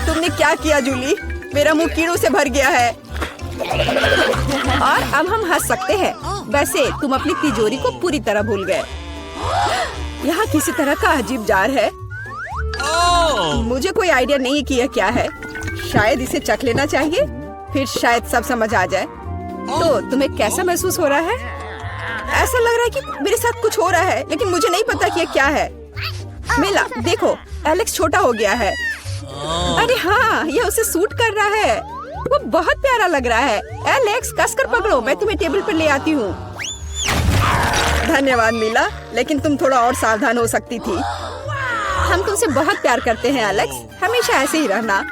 तुमने क्या किया जूली? मेरा मुंह कीड़ों से भर गया है। और अब हम हंस सकते हैं। वैसे तुम अपनी तिजोरी को पूरी तरह भूल गए। यहाँ किसी तरह का अजीब जार है। मुझे कोई आइडिया नहीं कि यह क्या है। शायद इसे चख लेना चाहिए, फिर शायद सब समझ आ जाए। तो तुम्हें कैसा महसूस हो रहा है? ऐसा लग रहा है कि मेरे साथ कुछ हो रहा है, लेकिन मुझे नहीं पता कि यह क्या है। मेला, देखो, एलेक्स छोटा हो गया है। अरे हाँ, यह उसे सूट कर रहा है। वो बहुत प्यारा लग रहा है। एलेक्स, कसकर पकड़ो, मैं तुम्हें टेबल पर ले आती हूँ। धन्यवाद मीला, लेकिन तुम थोड़ा और सावधान हो सकती थी। हम तुमसे बहुत प्यार करते हैं एलेक्स, हमेशा ऐसे ही रहना।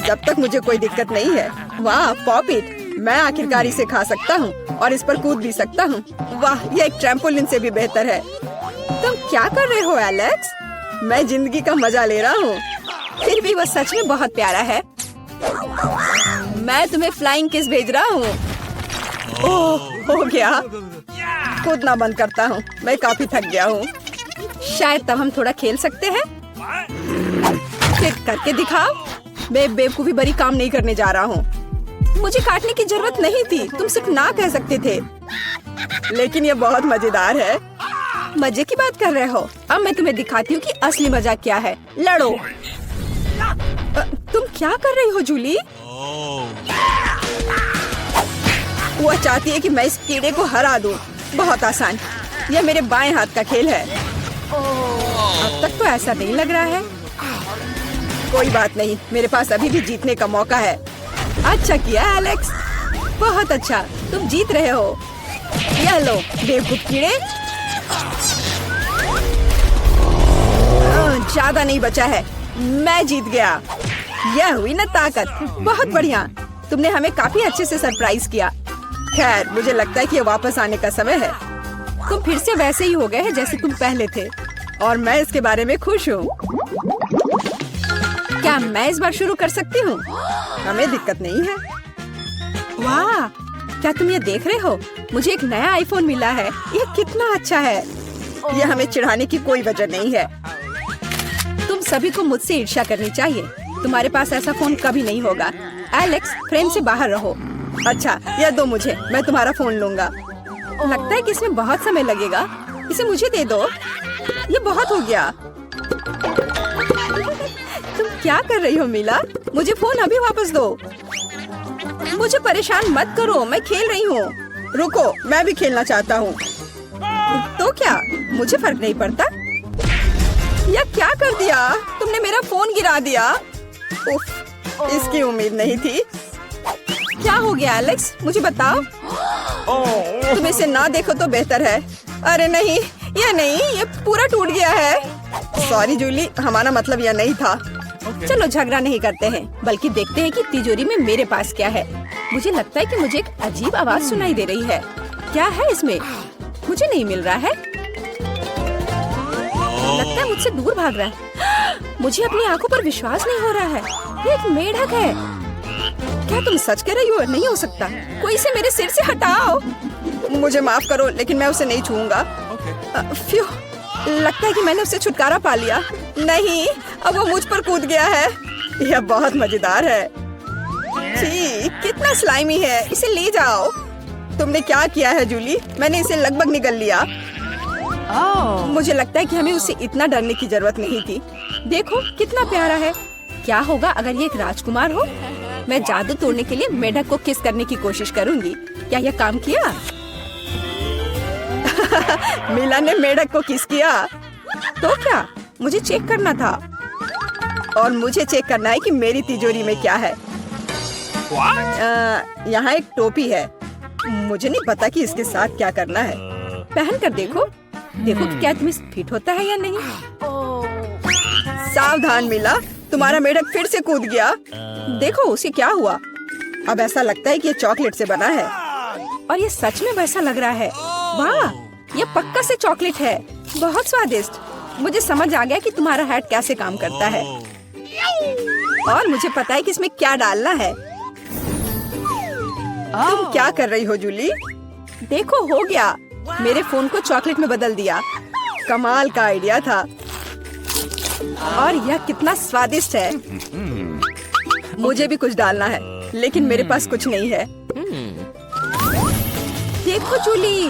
जब तक मुझे कोई दिक्कत नहीं है। वाह पॉपिट, मैं आखिरकार इसे खा सकता हूँ और इस पर कूद भी सकता हूँ। वाह, ये एक ट्रैम्पोलिन से भी बेहतर है। तुम क्या कर रहे हो एलेक्स? मैं जिंदगी का मजा ले रहा हूँ। फिर भी वो सच में बहुत प्यारा है। मैं तुम्हें फ्लाइंग किस भेज रहा हूँ। ओह, हो गया। कूदना बंद करता हूँ, मैं काफी थक गया हूँ। शायद तब हम थोड़ा खेल सकते हैं। फिर करके दिखाओ। मैं बेवकूफी भरी काम नहीं करने जा रहा हूँ। मुझे काटने की जरूरत नहीं थी, तुम सिर्फ ना कह सकते थे। लेकिन ये बहुत मजेदार है। मजे की बात कर रहे हो? अब मैं तुम्हें दिखाती हूँ कि असली मजा क्या है। लड़ो। तुम क्या कर रही हो जूली? वो चाहती है कि मैं इस कीड़े को हरा दूं। बहुत आसान। यह मेरे बाएं हाथ का खेल है। अब तक तो ऐसा नहीं लग रहा है। कोई बात नहीं, मेरे पास अभी भी जीतने का मौका है। अच्छा किया एलेक्स, बहुत अच्छा, तुम जीत रहे हो। यह लो बेवकूफ कीड़े। ज्यादा नहीं बचा है, मैं जीत गया। यह हुई ना ताकत। बहुत बढ़िया, तुमने हमें काफी अच्छे से सरप्राइज किया। खैर, मुझे लगता है कि ये वापस आने का समय है। तुम फिर से वैसे ही हो गए हैं जैसे तुम पहले थे, और मैं इसके बारे में खुश हूँ। क्या मैं इस बार शुरू कर सकती हूँ? हमें दिक्कत नहीं है। वाह, क्या तुम ये देख रहे हो? मुझे एक नया आईफोन मिला है। यह कितना अच्छा है। यह हमें चिढ़ाने की कोई वजह नहीं है। तुम सभी को मुझसे ईर्ष्या करनी चाहिए। तुम्हारे पास ऐसा फोन कभी नहीं होगा। एलेक्स, फ्रेम से बाहर रहो। अच्छा, यह दो मुझे, मैं तुम्हारा फोन लूंगा। लगता है कि इसमें बहुत समय लगेगा। इसे मुझे दे दो। ये बहुत हो गया। तुम क्या कर रही हो मीला? मुझे फोन अभी वापस दो। मुझे परेशान मत करो, मैं खेल रही हूँ। रुको, मैं भी खेलना चाहता हूँ। तो क्या, मुझे फर्क नहीं पड़ता। यह क्या कर दिया तुमने? मेरा फोन गिरा दिया। उफ, इसकी उम्मीद नहीं थी। क्या हो गया एलेक्स, मुझे बताओ। तुम इसे ना देखो तो बेहतर है। अरे नहीं, ये पूरा टूट गया है। सॉरी जूली, हमारा मतलब यह नहीं था। चलो झगड़ा नहीं करते हैं, बल्कि देखते हैं कि तिजोरी में मेरे पास क्या है। मुझे लगता है कि मुझे एक अजीब आवाज सुनाई दे रही है। क्या है इसमें? मुझे नहीं मिल रहा है। लगता है मुझसे दूर भाग रहा है। मुझे अपनी आंखों पर विश्वास नहीं हो रहा है। ये एक मेढक है। क्या तुम सच कह रही हो? नहीं हो सकता। कोई इसे मेरे सिर से हटाओ। मुझे माफ करो, लेकिन मैं उसे नहीं छूऊंगा। फ्यू, लगता है कि मैंने उससे छुटकारा पा लिया। नहीं, अब वो मुझ पर कूद गया है। यह बहुत मजेदार है। छी, कितना स्लाइमी है। इसे ले जाओ। तुमने क्या किया है जूली? मैंने इसे लगभग निगल लिया। मुझे लगता है कि हमें उससे इतना डरने की जरूरत नहीं थी। देखो कितना प्यारा है। क्या होगा अगर ये एक राजकुमार हो? मैं जादू तोड़ने के लिए मेढक को किस करने की कोशिश करूंगी। क्या यह काम किया? मीला ने मेढक को किस किया। तो क्या, मुझे चेक करना था। और मुझे चेक करना है कि मेरी तिजोरी में क्या है। यहाँ एक टोपी है। मुझे नहीं पता कि इसके साथ क्या करना है। पहन कर देखो कि क्या तुम्हें फिट होता है या नहीं। सावधान मीला, तुम्हारा मेढक फिर से कूद गया। देखो उसे क्या हुआ। अब ऐसा लगता है कि ये चॉकलेट से बना है, और ये सच में वैसा लग रहा है। वाह, ये पक्का से चॉकलेट है। बहुत स्वादिष्ट। मुझे समझ आ गया कि तुम्हारा हैट कैसे काम करता है, और मुझे पता है कि इसमें क्या डालना है। तुम क्या कर रही हो जूली? देखो, हो गया। मेरे फोन को चॉकलेट में बदल दिया। कमाल का आइडिया था। और यह कितना स्वादिष्ट है। मुझे भी कुछ डालना है, लेकिन मेरे पास कुछ नहीं है। देखो जूली,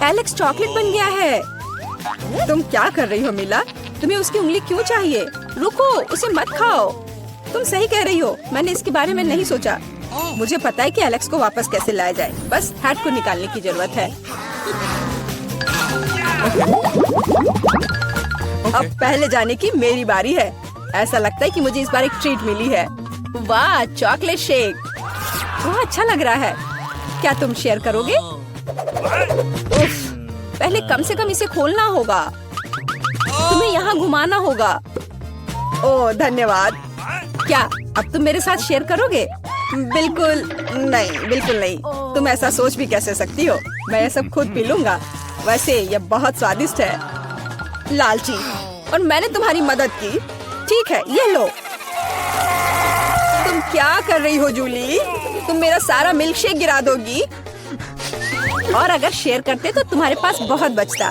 एलेक्स चॉकलेट बन गया है। तुम क्या कर रही हो मीला? तुम्हें उसकी उंगली क्यों चाहिए? रुको, उसे मत खाओ। तुम सही कह रही हो, मैंने इसके बारे में नहीं सोचा। मुझे पता है कि एलेक्स को वापस कैसे लाया जाए। बस हैट को निकालने की जरूरत है। अब पहले जाने की मेरी बारी है। ऐसा लगता है कि मुझे इस बार एक ट्रीट मिली है। वाह, चॉकलेट शेक बहुत अच्छा लग रहा है। क्या तुम शेयर करोगे? उफ, पहले कम से कम इसे खोलना होगा। तुम्हें यहाँ घुमाना होगा। ओह धन्यवाद। क्या अब तुम मेरे साथ शेयर करोगे? बिल्कुल नहीं, बिल्कुल नहीं। तुम ऐसा सोच भी कैसे सकती हो? मैं ये सब खुद पी लूंगा। वैसे ये बहुत स्वादिष्ट है। लालची, और मैंने तुम्हारी मदद की। ठीक है, ये लो। तुम क्या कर रही हो जूली? तुम मेरा सारा मिल्क शेक गिरा दोगी। और अगर शेयर करते तो तुम्हारे पास बहुत बचता।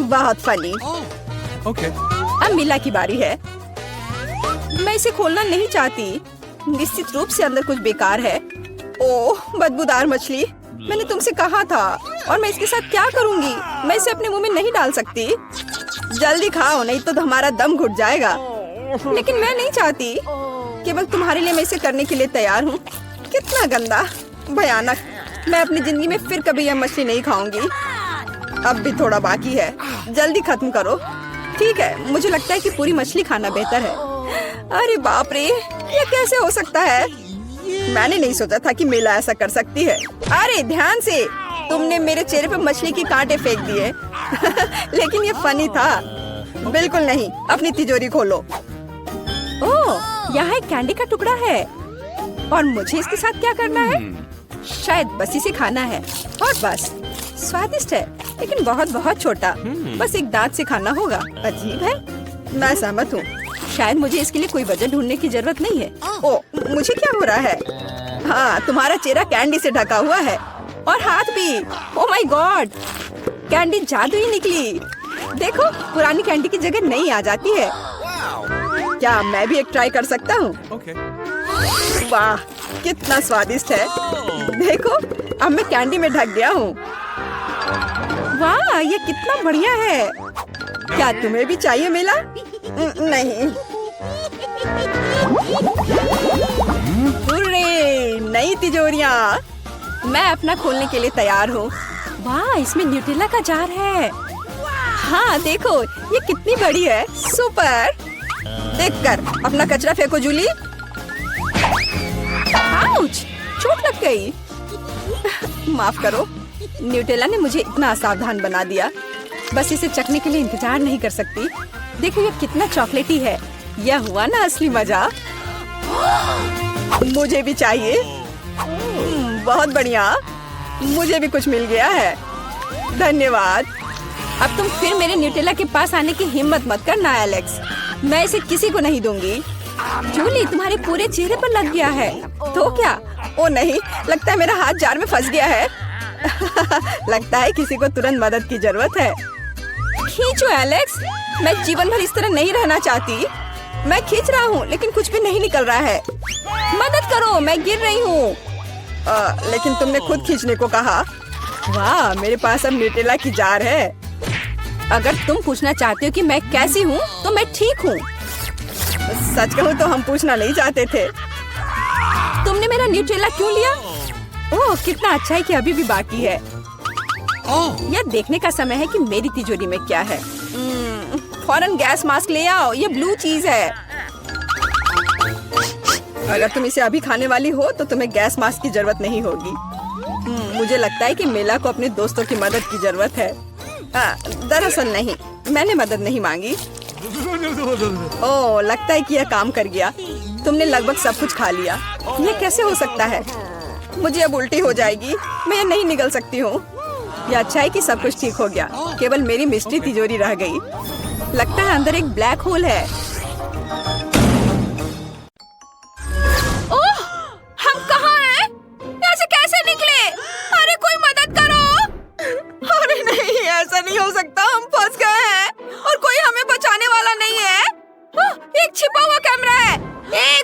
बहुत फनी। अब मिला की बारी है। मैं इसे खोलना नहीं चाहती। निश्चित रूप से अंदर कुछ बेकार है। ओह, बदबूदार मछली। मैंने तुमसे कहा था। और मैं इसके साथ क्या करूंगी? मैं इसे अपने मुंह में नहीं डाल सकती। जल्दी खाओ, नहीं तो हमारा दम घुट जाएगा। लेकिन मैं नहीं चाहती। केवल तुम्हारे लिए मैं इसे करने के लिए तैयार हूँ। कितना गंदा, भयानक। मैं अपनी जिंदगी में फिर कभी यह मछली नहीं खाऊंगी। अब भी थोड़ा बाकी है। जल्दी खत्म करो। ठीक है, मुझे लगता है कि पूरी मछली खाना बेहतर है। अरे बाप रे, ये कैसे हो सकता है? मैंने नहीं सोचा था कि मेला ऐसा कर सकती है। अरे ध्यान से, तुमने मेरे चेहरे पर मछली के कांटे फेंक दिए। लेकिन ये फनी था। बिल्कुल नहीं। अपनी तिजोरी खोलो। ओह, यहाँ एक कैंडी का टुकड़ा है। और मुझे इसके साथ क्या करना है? शायद बस इसे खाना है। और बस। स्वादिष्ट है, लेकिन बहुत बहुत छोटा। बस एक दांत से खाना होगा। अजीब है। मैं सहमत हूँ। शायद मुझे इसके लिए कोई वजह ढूंढने की जरूरत नहीं है। ओ, मुझे क्या हो रहा है? हाँ, तुम्हारा चेहरा कैंडी से ढका हुआ है। और हाथ भी। ओ माय गॉड, कैंडी जादू ही निकली। देखो, पुरानी कैंडी की जगह नई आ जाती है। क्या मैं भी एक ट्राई कर सकता हूँ? वाह, कितना स्वादिष्ट है। देखो, अब मैं कैंडी में ढक गया हूँ। वाह, ये कितना बढ़िया है। क्या तुम्हें भी चाहिए मेला? नहीं। हुर्रे, नई तिजोरियां। मैं अपना खोलने के लिए तैयार हूँ। वाह, इसमें न्यूटेला का जार है। हाँ देखो, ये कितनी बड़ी है। सुपर। देखकर अपना कचरा फेंको जूली। आउच, चोट लग गई। माफ करो। न्यूटेला ने मुझे इतना असावधान बना दिया। बस इसे चखने के लिए इंतजार नहीं कर सकती। देखो, ये कितना चॉकलेटी है। यह हुआ ना असली मजा। मुझे भी चाहिए। बहुत बढ़िया, मुझे भी कुछ मिल गया है। धन्यवाद। अब तुम फिर मेरे न्यूटेला के पास आने की हिम्मत मत करना एलेक्स। मैं इसे किसी को नहीं दूंगी। जूली, तुम्हारे पूरे चेहरे पर लग गया है। तो क्या? ओ नहीं, लगता है मेरा हाथ जार में फंस गया है। लगता है किसी को तुरंत मदद की जरूरत है। खींचो एलेक्स, मैं जीवन भर इस तरह नहीं रहना चाहती। मैं खींच रहा हूँ, लेकिन कुछ भी नहीं निकल रहा है। मदद करो, मैं गिर रही हूँ। लेकिन तुमने खुद खींचने को कहा। वाह, मेरे पास अब न्यूटेला की जार है। अगर तुम पूछना चाहते हो कि मैं कैसी हूँ, तो मैं ठीक हूँ। सच कहूँ तो हम पूछना नहीं चाहते थे। तुमने मेरा न्यूटेला क्यों लिया? ओह, कितना अच्छा है कि अभी भी बाकी है। यह देखने का समय है कि मेरी तिजोरी में क्या है। फौरन गैस मास्क ले आओ, ये ब्लू चीज है। अगर तुम इसे अभी खाने वाली हो तो तुम्हें गैस मास्क की जरूरत नहीं होगी। मुझे लगता है कि मेला को अपने दोस्तों की मदद की जरूरत है। दरअसल नहीं, मैंने मदद नहीं मांगी। ओह, लगता है कि यह काम कर गया। तुमने लगभग सब कुछ खा लिया। यह कैसे हो सकता है? मुझे अब उल्टी हो जाएगी। मैं नहीं निकल सकती हूँ। यह अच्छा है कि सब कुछ ठीक हो गया। केवल मेरी मिस्ट्री तिजोरी रह गई। लगता है अंदर एक ब्लैक होल है। ओह, हम कहाँ हैं? यहाँ से कैसे निकले? अरे कोई मदद करो। अरे नहीं, ऐसा नहीं हो सकता। हम फंस गए हैं और कोई हमें बचाने वाला नहीं है। एक छिपा हुआ कैमरा है।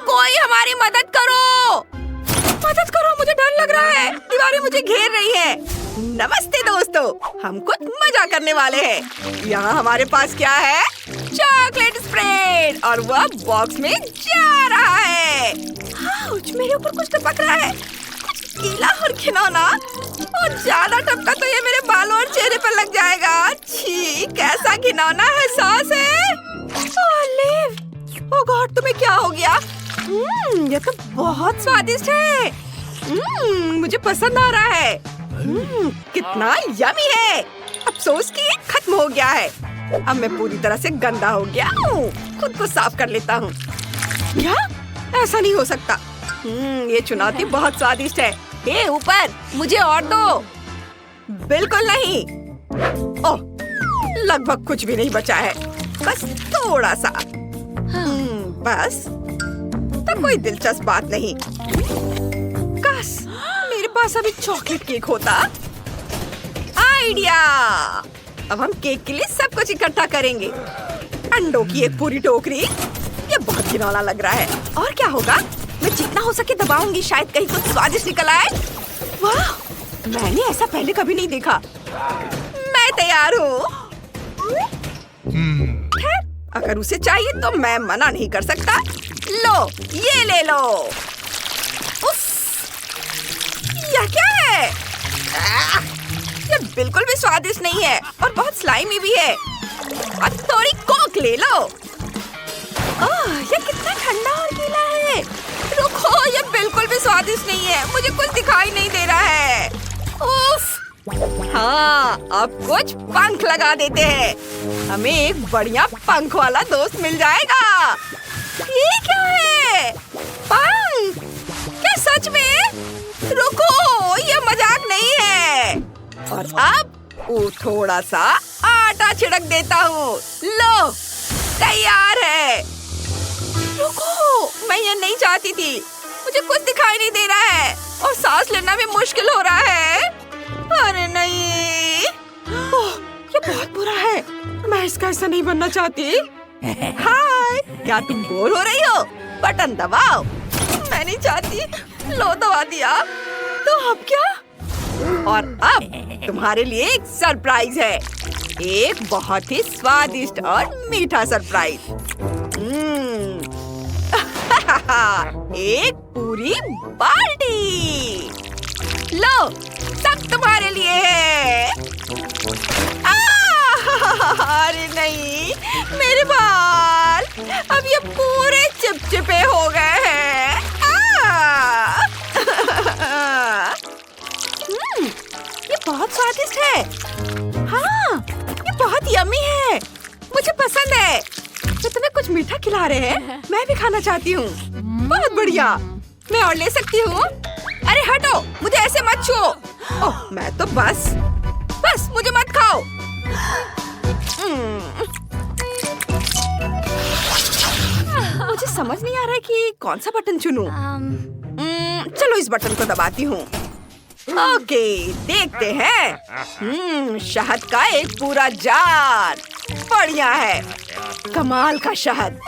कोई हमारी मदद करो। मदद करो, मुझे डर लग रहा है। दीवारें मुझे घेर रही है। नमस्ते दोस्तों, हम कुछ मजा करने वाले हैं। यहाँ हमारे पास क्या है? चॉकलेट स्प्रेड, और वह बॉक्स में जा रहा है। आउच, मेरे ऊपर कुछ टपक रहा है। कुछ गीला और घिनौना। और ज्यादा टपका तो ये मेरे बालों और चेहरे पर लग जाएगा। छी, कैसा घिनौना एहसास है। ओह गॉड, तुम्हें क्या हो गया? ये तो बहुत स्वादिष्ट है। मुझे पसंद आ रहा है। कितना यमी है। अफसोस कि ये खत्म हो गया है। अब मैं पूरी तरह से गंदा हो गया हूँ। खुद को साफ कर लेता हूँ। क्या? ऐसा नहीं हो सकता। ये चुनौती बहुत स्वादिष्ट है। हे ऊपर, मुझे और दो। बिल्कुल नहीं। ओह, लगभग कुछ भी नहीं बचा है। बस थोड़ा सा। बस तो कोई दिलचस्प बात नहीं। काश मेरे पास अभी चॉकलेट केक होता। आइडिया! अब हम केक के लिए सब कुछ इकट्ठा करेंगे। अंडों की एक पूरी टोकरी। ये बहुत घिनौना लग रहा है। और क्या होगा? मैं जितना हो सके दबाऊंगी, शायद कहीं कुछ स्वादिष्ट निकल आए। वाह! मैंने ऐसा पहले कभी नहीं देखा। मैं तैयार हूँ। खैर, अगर उसे चाहिए तो मैं मना नहीं कर सकता। लो, ये ले लो। उफ! यह क्या है? ये बिल्कुल भी स्वादिष्ट नहीं है और बहुत स्लाइमी भी है। अब थोड़ी कोक ले लो। ये कितना ठंडा और गीला है। रुको, ये बिल्कुल भी स्वादिष्ट नहीं है। मुझे कुछ दिखाई नहीं दे रहा है। उफ! हाँ, अब कुछ पंख लगा देते हैं। हमें एक बढ़िया पंख वाला दोस्त मिल जाएगा। ये क्या है? पंख? क्या सच में? रुको, ये मजाक नहीं है। और अब थोड़ा सा आटा छिड़क देता हूँ। लो, तैयार है। रुको, मैं ये नहीं चाहती थी। मुझे कुछ दिखाई नहीं दे रहा है और सांस लेना भी मुश्किल हो रहा है। अरे नहीं, ये बहुत बुरा है। मैं इसका ऐसा नहीं बनना चाहती। हाय, क्या तुम बोर हो रही हो? बटन दबाओ। मैं नहीं चाहती। लो, दबा दिया। तो अब क्या? और अब तुम्हारे लिए एक सरप्राइज है। एक बहुत ही स्वादिष्ट और मीठा सरप्राइज। एक पूरी बाल्टी। लो, सब तुम्हारे लिए है। अरे नहीं, मेरे बाल अब ये पूरे चिपचिपे हो गए हैं। ये बहुत स्वादिष्ट है। हाँ, ये बहुत यम्मी है। मुझे पसंद है। तो तुम्हें कुछ मीठा खिला रहे हैं। मैं भी खाना चाहती हूँ। बहुत बढ़िया। मैं और ले सकती हूँ? अरे हटो, मुझे ऐसे मत छुओ। ओह, मैं तो बस मुझे मत खाओ। मुझे समझ नहीं आ रहा है कि कौन सा बटन चुनूं। चलो इस बटन को दबाती हूँ। ओके, देखते हैं। शहद का एक पूरा जार। बढ़िया है। कमाल का शहद।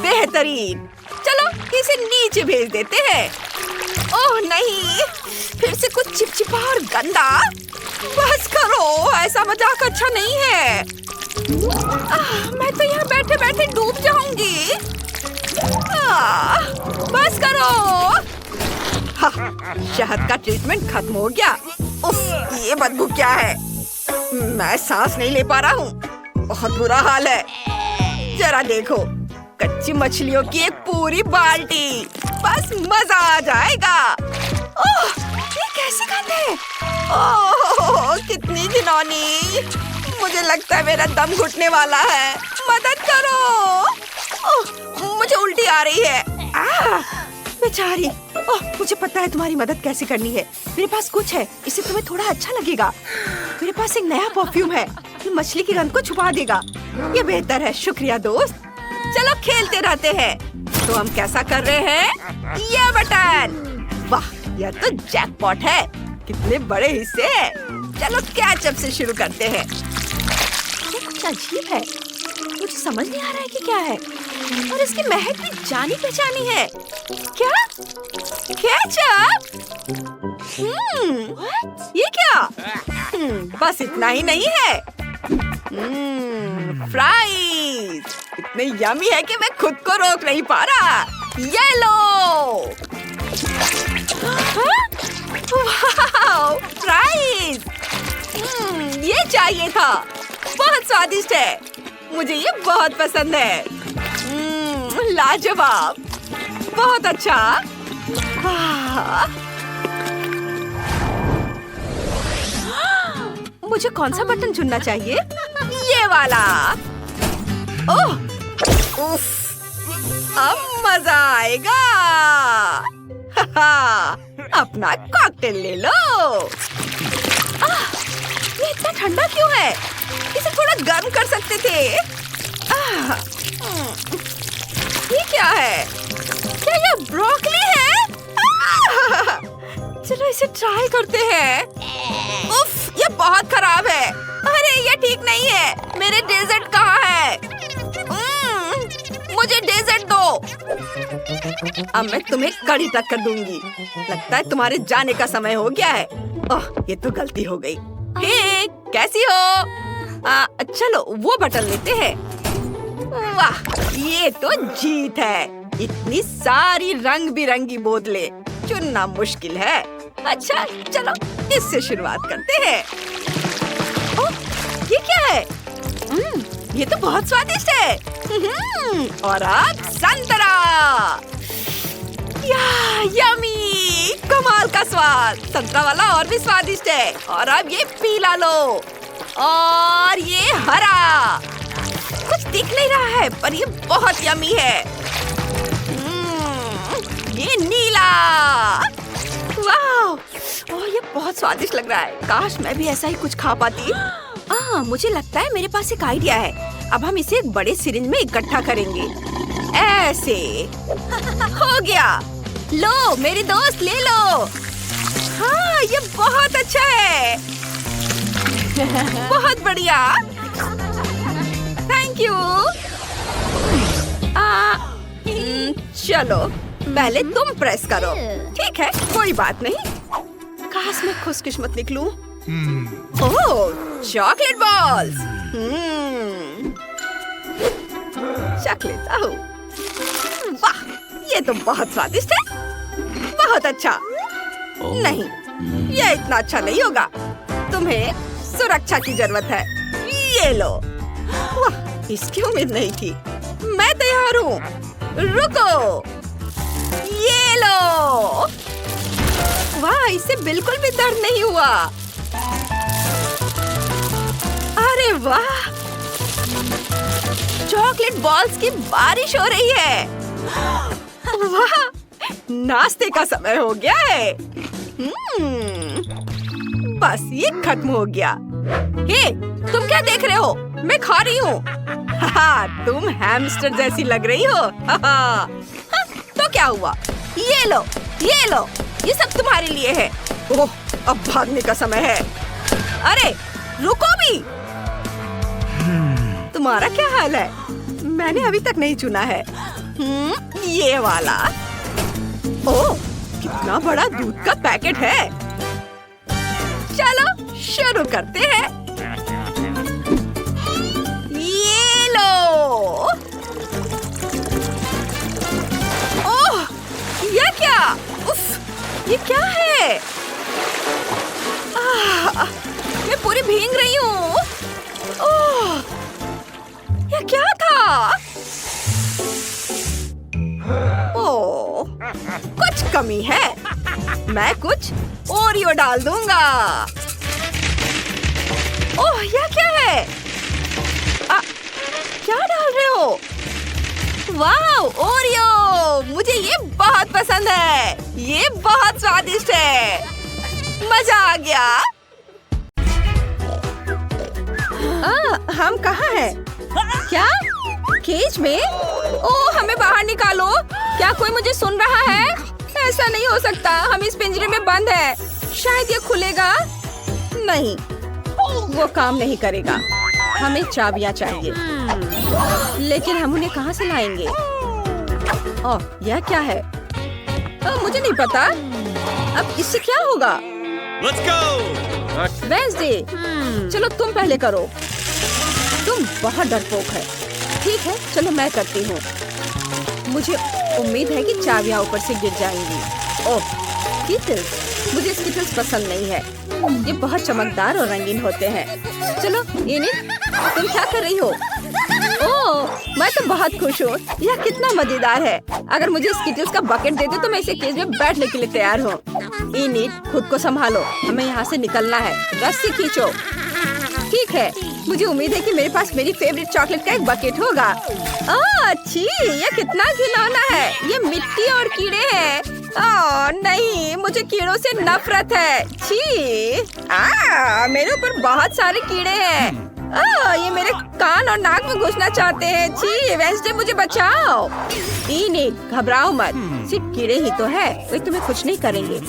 बेहतरीन। चलो इसे नीचे भेज देते हैं। ओह नहीं, फिर से कुछ चिपचिपा और गंदा। बस करो, ऐसा मजाक अच्छा नहीं है। मैं तो यहाँ बैठे बैठे डूब जाऊंगी। बस करो। शहद का ट्रीटमेंट खत्म हो गया। उफ, ये बदबू क्या है? मैं सांस नहीं ले पा रहा हूँ। बहुत बुरा हाल है। जरा देखो, कच्ची मछलियों की एक पूरी बाल्टी। बस मजा आ जाएगा। ओह, ये कैसी गंध है? ओह, कितनी घिनौनी। मुझे लगता है मेरा दम घुटने वाला है। मदद करो। ओह, मुझे उल्टी आ रही है। बेचारी। ओह, मुझे पता है तुम्हारी मदद कैसे करनी है। मेरे पास कुछ है, इससे तुम्हें थोड़ा अच्छा लगेगा। मेरे पास एक नया परफ्यूम है, ये मछली की गंध को छुपा देगा। ये बेहतर है। शुक्रिया दोस्त। चलो खेलते रहते हैं। तो हम कैसा कर रहे हैं? ये बटन। वाह, यह तो जैकपॉट है। कितने बड़े हिस्से हैं। चलो कैचअप से शुरू करते हैं। ये कुछ अजीब है। मुझे समझ नहीं आ रहा है कि क्या है। और इसकी महक भी जानी पहचानी है। क्या? केचप? ये क्या? बस इतना ही नहीं है। फ्राइज इतने यमी है कि मैं खुद को रोक नहीं पा रहा। ये लो। Wow, fries. ये चाहिए था। बहुत स्वादिष्ट है। मुझे ये बहुत पसंद है। लाजवाब। बहुत अच्छा। वाह! मुझे कौन सा बटन चुनना चाहिए? ये वाला। ओह, उफ, अब मजा आएगा। अपना कॉकटेल ले लो। ये इतना ठंडा क्यों है? इसे थोड़ा गर्म कर सकते थे। ये क्या है? क्या ये ब्रोकली है? चलो इसे ट्राई करते हैं। उफ, ये बहुत खराब है। अरे ये ठीक नहीं है। मेरे डेजर्ट कहाँ है? मुझे डेजर्ट दो। अब मैं तुम्हें कड़ी टक्कर दूंगी। लगता है तुम्हारे जाने का समय हो गया है। ओह, ये तो गलती हो गई। हे, कैसी हो? चलो वो बटन लेते हैं। वाह, ये तो जीत है। इतनी सारी रंग बिरंगी बोतलें चुनना मुश्किल है। अच्छा, चलो इससे शुरुआत करते हैं। ओह, ये क्या है? ये तो बहुत स्वादिष्ट है। और अब संतरा। यम्मी, कमाल का स्वाद। संतरा वाला और भी स्वादिष्ट है। और अब ये पीला लो। और ये हरा। कुछ दिख नहीं रहा है पर ये बहुत यम्मी है। ये नीला। वाह, ओह ये बहुत स्वादिष्ट लग रहा है। काश मैं भी ऐसा ही कुछ खा पाती। मुझे लगता है मेरे पास एक आइडिया है। अब हम इसे एक बड़े सिरिंज में इकट्ठा करेंगे। ऐसे। हो गया। लो मेरी दोस्त, ले लो। हाँ, ये बहुत अच्छा है। बहुत बढ़िया। Thank you. चलो पहले तुम प्रेस करो। ठीक है, कोई बात नहीं। काश मैं खुशकिस्मत निकलूं। ओह, चॉकलेट बॉल्स। चख लेता हूँ। वाह, ये तो बहुत स्वादिष्ट है। बहुत अच्छा। नहीं, ये इतना अच्छा नहीं होगा। तुम्हें सुरक्षा की जरूरत है। ये लो। वाह, इसकी उम्मीद नहीं थी। मैं तैयार हूँ। रुको। ये लो। वाह, इससे बिल्कुल भी दर्द नहीं हुआ। अरे वाह, चॉकलेट बॉल्स की बारिश हो रही है। वाह, नाश्ते का समय हो गया है। बस ये खत्म हो गया। हे, तुम क्या देख रहे हो? मैं खा रही हूँ। तुम हैमस्टर जैसी लग रही हो। तो क्या हुआ? ये लो, ये लो, ये सब तुम्हारे लिए है। ओह, अब भागने का समय है। अरे रुको भी। तुम्हारा क्या हाल है? मैंने अभी तक नहीं चुना है। ये वाला। ओह, कितना बड़ा दूध का पैकेट है। चलो शुरू करते हैं। ये लो। ओह, ये क्या? उफ, ये क्या है? मैं पूरी भीग रही हूँ। ओह, ये क्या था? ओह, कुछ कमी है। मैं कुछ ओरियो डाल दूंगा। ओह, यह क्या है? क्या डाल रहे हो? वाह, ओरियो! मुझे ये बहुत पसंद है। ये बहुत स्वादिष्ट है। मजा आ गया। हम कहाँ हैं? क्या? केज में? ओह, हमें बाहर निकालो। क्या कोई मुझे सुन रहा है? ऐसा नहीं हो सकता। हम इस पिंजरे में बंद है। शायद ये खुलेगा। नहीं, वो काम नहीं करेगा। हमें चाबियां चाहिए। लेकिन हम उन्हें कहाँ से लाएंगे? ओह, यह क्या है? मुझे नहीं पता। अब इससे क्या होगा? Let's go! वेंसडे, चलो तुम पहले करो। तुम बहुत डरपोक है। ठीक है, चलो मैं करती हूँ। मुझे उम्मीद है कि चाबियां ऊपर से गिर जाएंगी। ओह, स्किटल्स। मुझे स्किटल्स पसंद नहीं है। ये बहुत चमकदार और रंगीन होते हैं। चलो, इनिट, तुम क्या कर रही हो? ओह, मैं तो बहुत खुश हूँ। यह कितना मजेदार है। अगर मुझे स्किटल्स का बकेट दे दो तो मैं इसे केज में बैठने के लिए तैयार हूँ। इनिट, खुद को संभालो, हमें यहाँ से निकलना है। रस्सी खींचो। ठीक है, मुझे उम्मीद है कि मेरे पास मेरी फेवरेट चॉकलेट का एक बकेट होगा। अच्छी, ये कितना घिनौना है। ये मिट्टी और कीड़े हैं। नहीं, मुझे कीड़ों से नफरत है। छी, मेरे ऊपर बहुत सारे कीड़े हैं। ये मेरे कान और नाक में घुसना चाहते हैं। छी, वेंसडे मुझे बचाओ। इनिट, घबराओ मत, सिर्फ कीड़े ही तो है, वे तुम्हें कुछ नहीं करेंगे।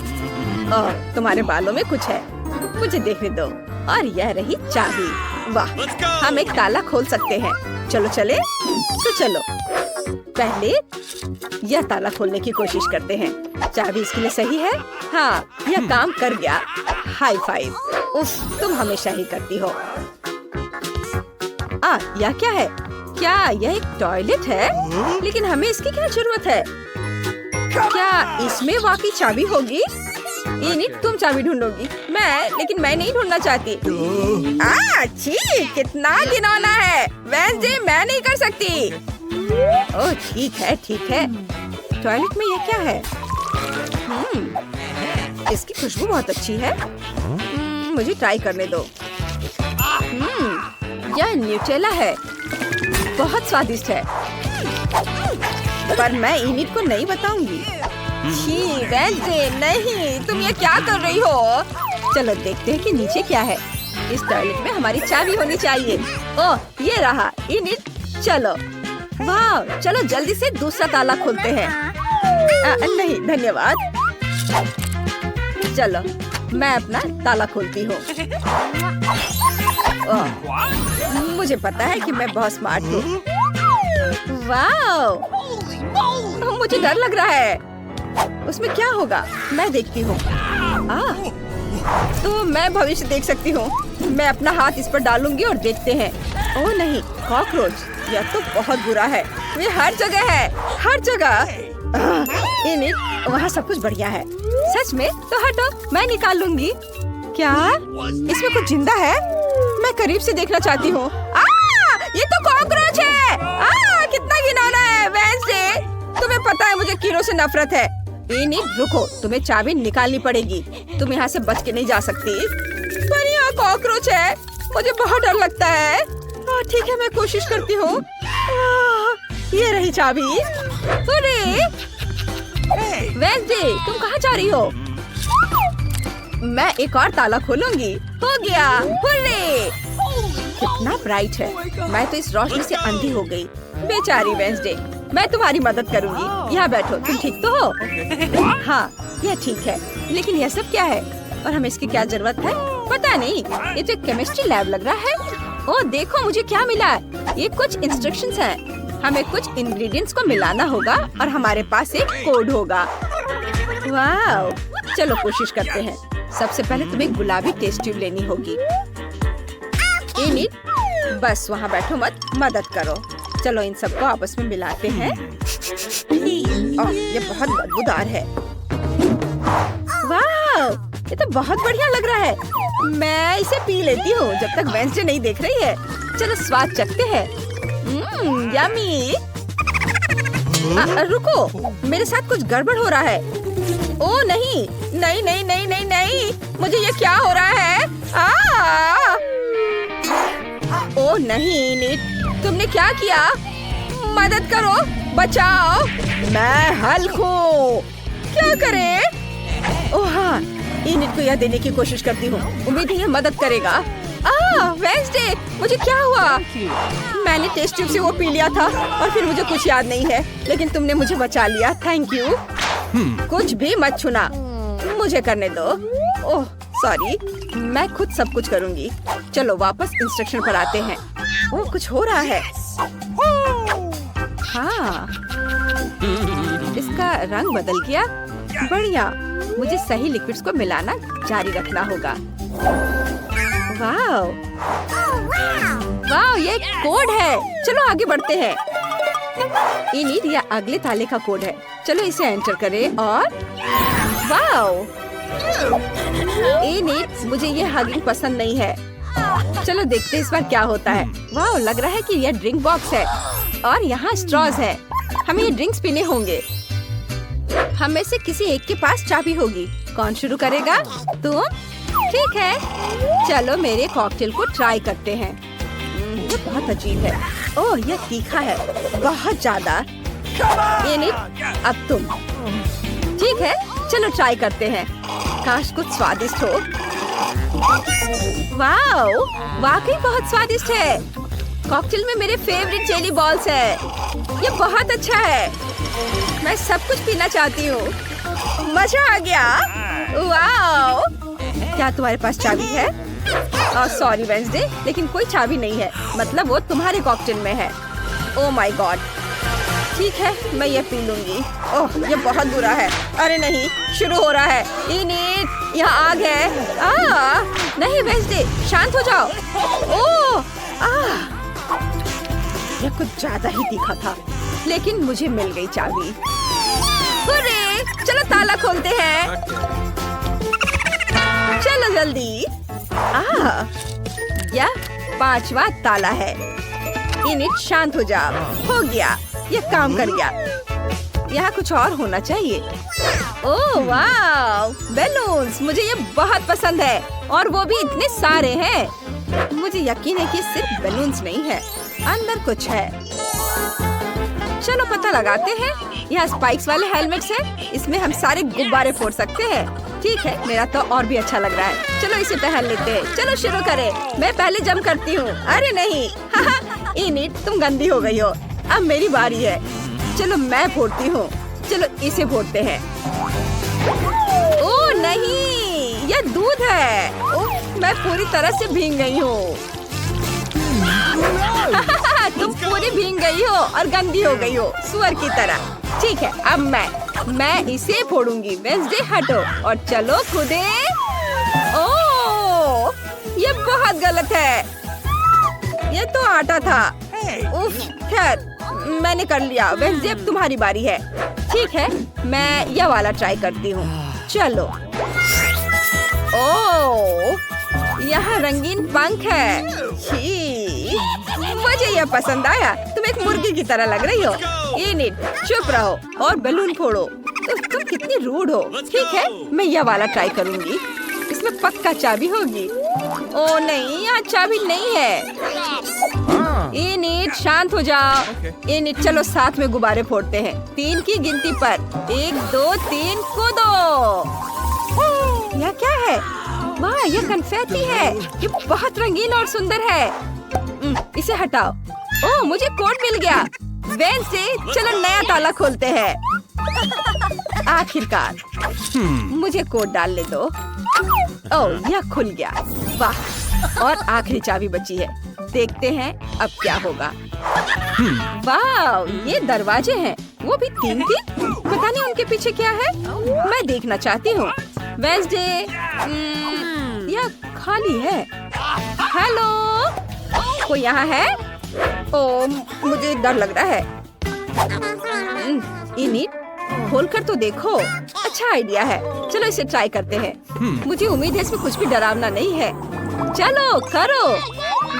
तुम्हारे बालों में कुछ है, मुझे देखने दो। और यह रही चाबी। वाह, हम एक ताला खोल सकते हैं। चलो चले, तो चलो पहले यह ताला खोलने की कोशिश करते हैं। चाबी इसके लिए सही है। हाँ, यह काम कर गया। High five. उफ, तुम हमेशा ही करती हो। यह क्या है? क्या यह एक टॉयलेट है? लेकिन हमें इसकी क्या जरूरत है? क्या इसमें वाकई चाबी होगी? इनिट, तुम चाबी ढूंढोगी, लेकिन मैं नहीं ढूंढना चाहती। छी, कितना घिनौना है। वेंसडे, मैं नहीं कर सकती। ओह, ठीक है ठीक है। टॉयलेट में यह क्या है? इसकी खुशबू बहुत अच्छी है। मुझे ट्राई करने दो। यह न्यूटेला है, बहुत स्वादिष्ट है, पर मैं इनिट को नहीं बताऊंगी। छी, वेंसडे, नहीं, तुम ये क्या कर रही हो? चलो देखते हैं कि नीचे क्या है। इस टॉयलेट में हमारी चाबी होनी चाहिए। ओह, ये रहा। इनिट, चलो। वाह, चलो जल्दी से दूसरा ताला खोलते हैं। नहीं, धन्यवाद। चलो, मैं अपना ताला खोलती हूँ। मुझे पता है कि मैं बहुत स्मार्ट हूँ। वाह, मुझे डर लग रहा है। उसमें क्या होगा? मैं देखती हूँ। तो मैं भविष्य देख सकती हूँ। मैं अपना हाथ इस पर डालूंगी और देखते हैं। ओह नहीं, कॉकरोच, यह तो बहुत बुरा है। वे हर जगह है, हर जगह। इनिट, वहाँ सब कुछ बढ़िया है। सच में? तो हटो, मैं निकाल लूंगी। क्या इसमें कुछ जिंदा है? मैं करीब से देखना चाहती हूँ। ये तो कॉकरोच है। कितना घिनौना है। वेंसडे, तुम्हें पता है मुझे कीड़ों से नफरत है। इनिट, रुको, तुम्हें चाबी निकालनी पड़ेगी। तुम यहाँ से बच के नहीं जा सकती। पर यहाँ कॉकरोच है, मुझे बहुत डर लगता है। ठीक है, मैं कोशिश करती हूँ। ये रही चाबी। अरे वेंसडे, तुम कहाँ जा रही हो? मैं एक और ताला खोलूंगी। हो गया। हुर्रे! कितना ब्राइट है। मैं तो इस रोशनी से अंधी हो गई। बेचारी वेंसडे, मैं तुम्हारी मदद करूंगी। यहाँ बैठो। तुम ठीक तो हो? हाँ, यह ठीक है। लेकिन यह सब क्या है और हमें इसकी क्या जरूरत है? पता नहीं, ये तो एक केमिस्ट्री लैब लग रहा है। ओह देखो, मुझे क्या मिला। ये कुछ इंस्ट्रक्शंस हैं। हमें कुछ इंग्रेडिएंट्स को मिलाना होगा और हमारे पास एक कोड होगा। वाह, चलो कोशिश करते हैं। सबसे पहले तुम्हें गुलाबी टेस्ट ट्यूब लेनी होगी। इनिट, बस वहाँ बैठो मत, मदद करो। चलो इन सबको आपस में मिलाते हैं। ये बहुत बदबूदार है। वाह, ये तो बहुत बढ़िया लग रहा है। मैं इसे पी लेती हूँ जब तक वेंसडे नहीं देख रही है। चलो स्वाद चखते हैं। यम्मी। रुको, मेरे साथ कुछ गड़बड़ हो रहा है। ओह नहीं, नहीं नहीं नहीं नहीं नहीं, मुझे ये क्या हो रहा है? ओह नहीं निट, तुमने क्या किया? मदद करो, बचाओ। मैं हल्क हूँ। क्या करें? ओह हाँ, इनिट को यह देने की कोशिश करती हूँ। उम्मीद है यह मदद करेगा। वेंसडे, मुझे क्या हुआ? मैंने टेस्ट ट्यूब से वो पी लिया था और फिर मुझे कुछ याद नहीं है, लेकिन तुमने मुझे बचा लिया। Thank you. कुछ भी मत छूना, मुझे करने दो। ओह सॉरी, मैं खुद सब कुछ करूँगी। चलो वापस इंस्ट्रक्शन पर आते हैं। ओह कुछ हो रहा है। हाँ, इसका रंग बदल गया। बढ़िया, मुझे सही लिक्विड्स को मिलाना जारी रखना होगा। वाव, वाव, ये कोड है। चलो आगे बढ़ते हैं। इनिट या अगले ताले का कोड है। चलो इसे एंटर करें और वाव, इनिट, मुझे ये हगिंग पसंद नहीं है। चलो देखते हैं इस बार क्या होता है। वाह, लग रहा है कि यह ड्रिंक बॉक्स है और यहाँ स्ट्रॉज है। हमें ये ड्रिंक्स पीने होंगे। हम में से किसी एक के पास चाबी होगी। कौन शुरू करेगा? तुम? ठीक है, चलो मेरे कॉकटेल को ट्राई करते हैं। ये बहुत अजीब है। ओह, यह तीखा है, बहुत ज्यादा। अब तुम। ठीक है, चलो ट्राई करते हैं। काश कुछ स्वादिष्ट हो। वाओ, वाकई बहुत स्वादिष्ट है। कॉकटेल में मेरे फेवरेट जेली बॉल्स है। ये बहुत अच्छा है। मैं सब कुछ पीना चाहती हूँ। मजा आ गया। वाओ, क्या तुम्हारे पास चाबी है? सॉरी वेंसडे, लेकिन कोई चाबी नहीं है। मतलब वो तुम्हारे कॉकटेल में है। Oh my God. ठीक है, मैं ये पी लूंगी। ओह, ये बहुत बुरा है। अरे नहीं, शुरू हो रहा है। इनिट, यहाँ आग है। नहीं वेंसडे, शांत हो जाओ। ओह, यह कुछ ज्यादा ही तीखा था, लेकिन मुझे मिल गई चाबी। हुर्रे, चलो ताला खोलते हैं। चलो जल्दी। यह 5वां ताला है। इनिट, शांत हो जा। हो गया, यह काम कर गया। यहाँ कुछ और होना चाहिए। ओह वाव, बैलून्स, मुझे ये बहुत पसंद है और वो भी इतने सारे हैं। मुझे यकीन है कि सिर्फ बैलून्स नहीं है, अंदर कुछ है। चलो पता लगाते हैं। यहाँ स्पाइक्स वाले हेलमेट्स हैं। इसमें हम सारे गुब्बारे फोड़ सकते हैं। ठीक है, मेरा तो और भी अच्छा लग रहा है। चलो इसे पहन लेते हैं। चलो शुरू करें। मैं पहले जंप करती हूँ। अरे नहीं, इनिट, तुम गंदी हो गई हो। अब मेरी बारी है। चलो मैं फोड़ती हूँ। चलो इसे फोड़ते हैं। ओह नहीं, यह दूध है। ओह, मैं पूरी तरह से भीग गई हूँ। तुम पूरी भीग गई हो और गंदी हो गई हो, सुअर की तरह। ठीक है, अब मैं इसे फोड़ूंगी। वेंसडे हटो और चलो खुदे। ओह, ये बहुत गलत है। ये तो आटा था। उफ, खैर मैंने कर लिया। वेंसडे, अब तुम्हारी बारी है। ठीक है, मैं यह वाला ट्राई करती हूँ। चलो। ओह, यहाँ रंगीन पंख है। मुझे यह पसंद आया। तुम एक मुर्गी की तरह लग रही हो। इनिट, चुप रहो और बैलून फोड़ो। तुम कितनी रूड हो। ठीक है, मैं यह वाला ट्राई करूंगी। इसमें पक्का चाबी होगी। ओह नहीं, यहाँ चाबी नहीं है। इनिट, शांत हो जाओ। इनिट, चलो साथ में गुब्बारे फोड़ते हैं। 3 की गिनती पर। 1 2 3, कूदो। यह क्या है? वाह, यह कन्फेटी है। ये बहुत रंगीन और सुंदर है। इसे हटाओ। ओह, मुझे कोड मिल गया। वेंसडे, चलो नया ताला खोलते हैं। आखिरकार मुझे कोड डालने दो। ओह, यह खुल गया। वाह, और आखिरी चाबी बची है। देखते हैं अब क्या होगा। वाह, ये दरवाजे हैं। वो भी 3 की। पता नहीं उनके पीछे क्या है। मैं देखना चाहती हूँ। वेंसडे, यह खाली है। हेलो, कोई यहाँ है? ओह, मुझे डर लग रहा है। इनिट, खोलकर तो देखो। अच्छा आइडिया है। चलो इसे ट्राई करते हैं। मुझे उम्मीद है इसमें कुछ भी डरावना नहीं है। चलो करो।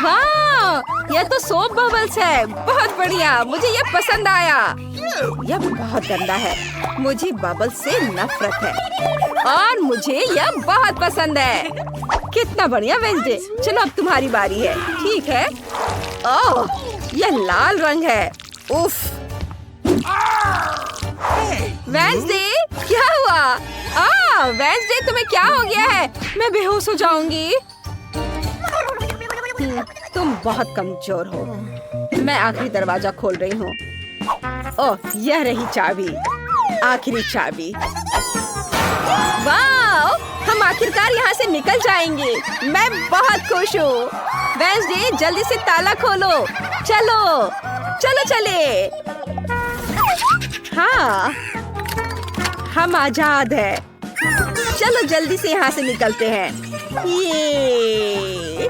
वाह, यह तो सोप बबल्स है। बहुत बढ़िया, मुझे यह पसंद आया। यह बहुत गंदा है। मुझे बबल्स से नफरत है और मुझे यह बहुत पसंद है। कितना बढ़िया वेंसडे। चलो अब तुम्हारी बारी है। ठीक है। ओह, यह लाल रंग है। उफ। वेंसडे, क्या हुआ? वेंसडे, तुम्हें क्या हो गया है? मैं बेहोश हो जाऊंगी। तुम बहुत कमजोर हो। मैं आखिरी दरवाजा खोल रही हूँ। ओह, यह रही चाबी। आखिरी चाबी। वाह, हम आखिरकार यहाँ से निकल जाएंगे। मैं बहुत खुश हूँ। वेंसडे, जल्दी से ताला खोलो। चलो चलो चले। हाँ, हम आजाद हैं। चलो जल्दी से यहाँ से निकलते हैं। ये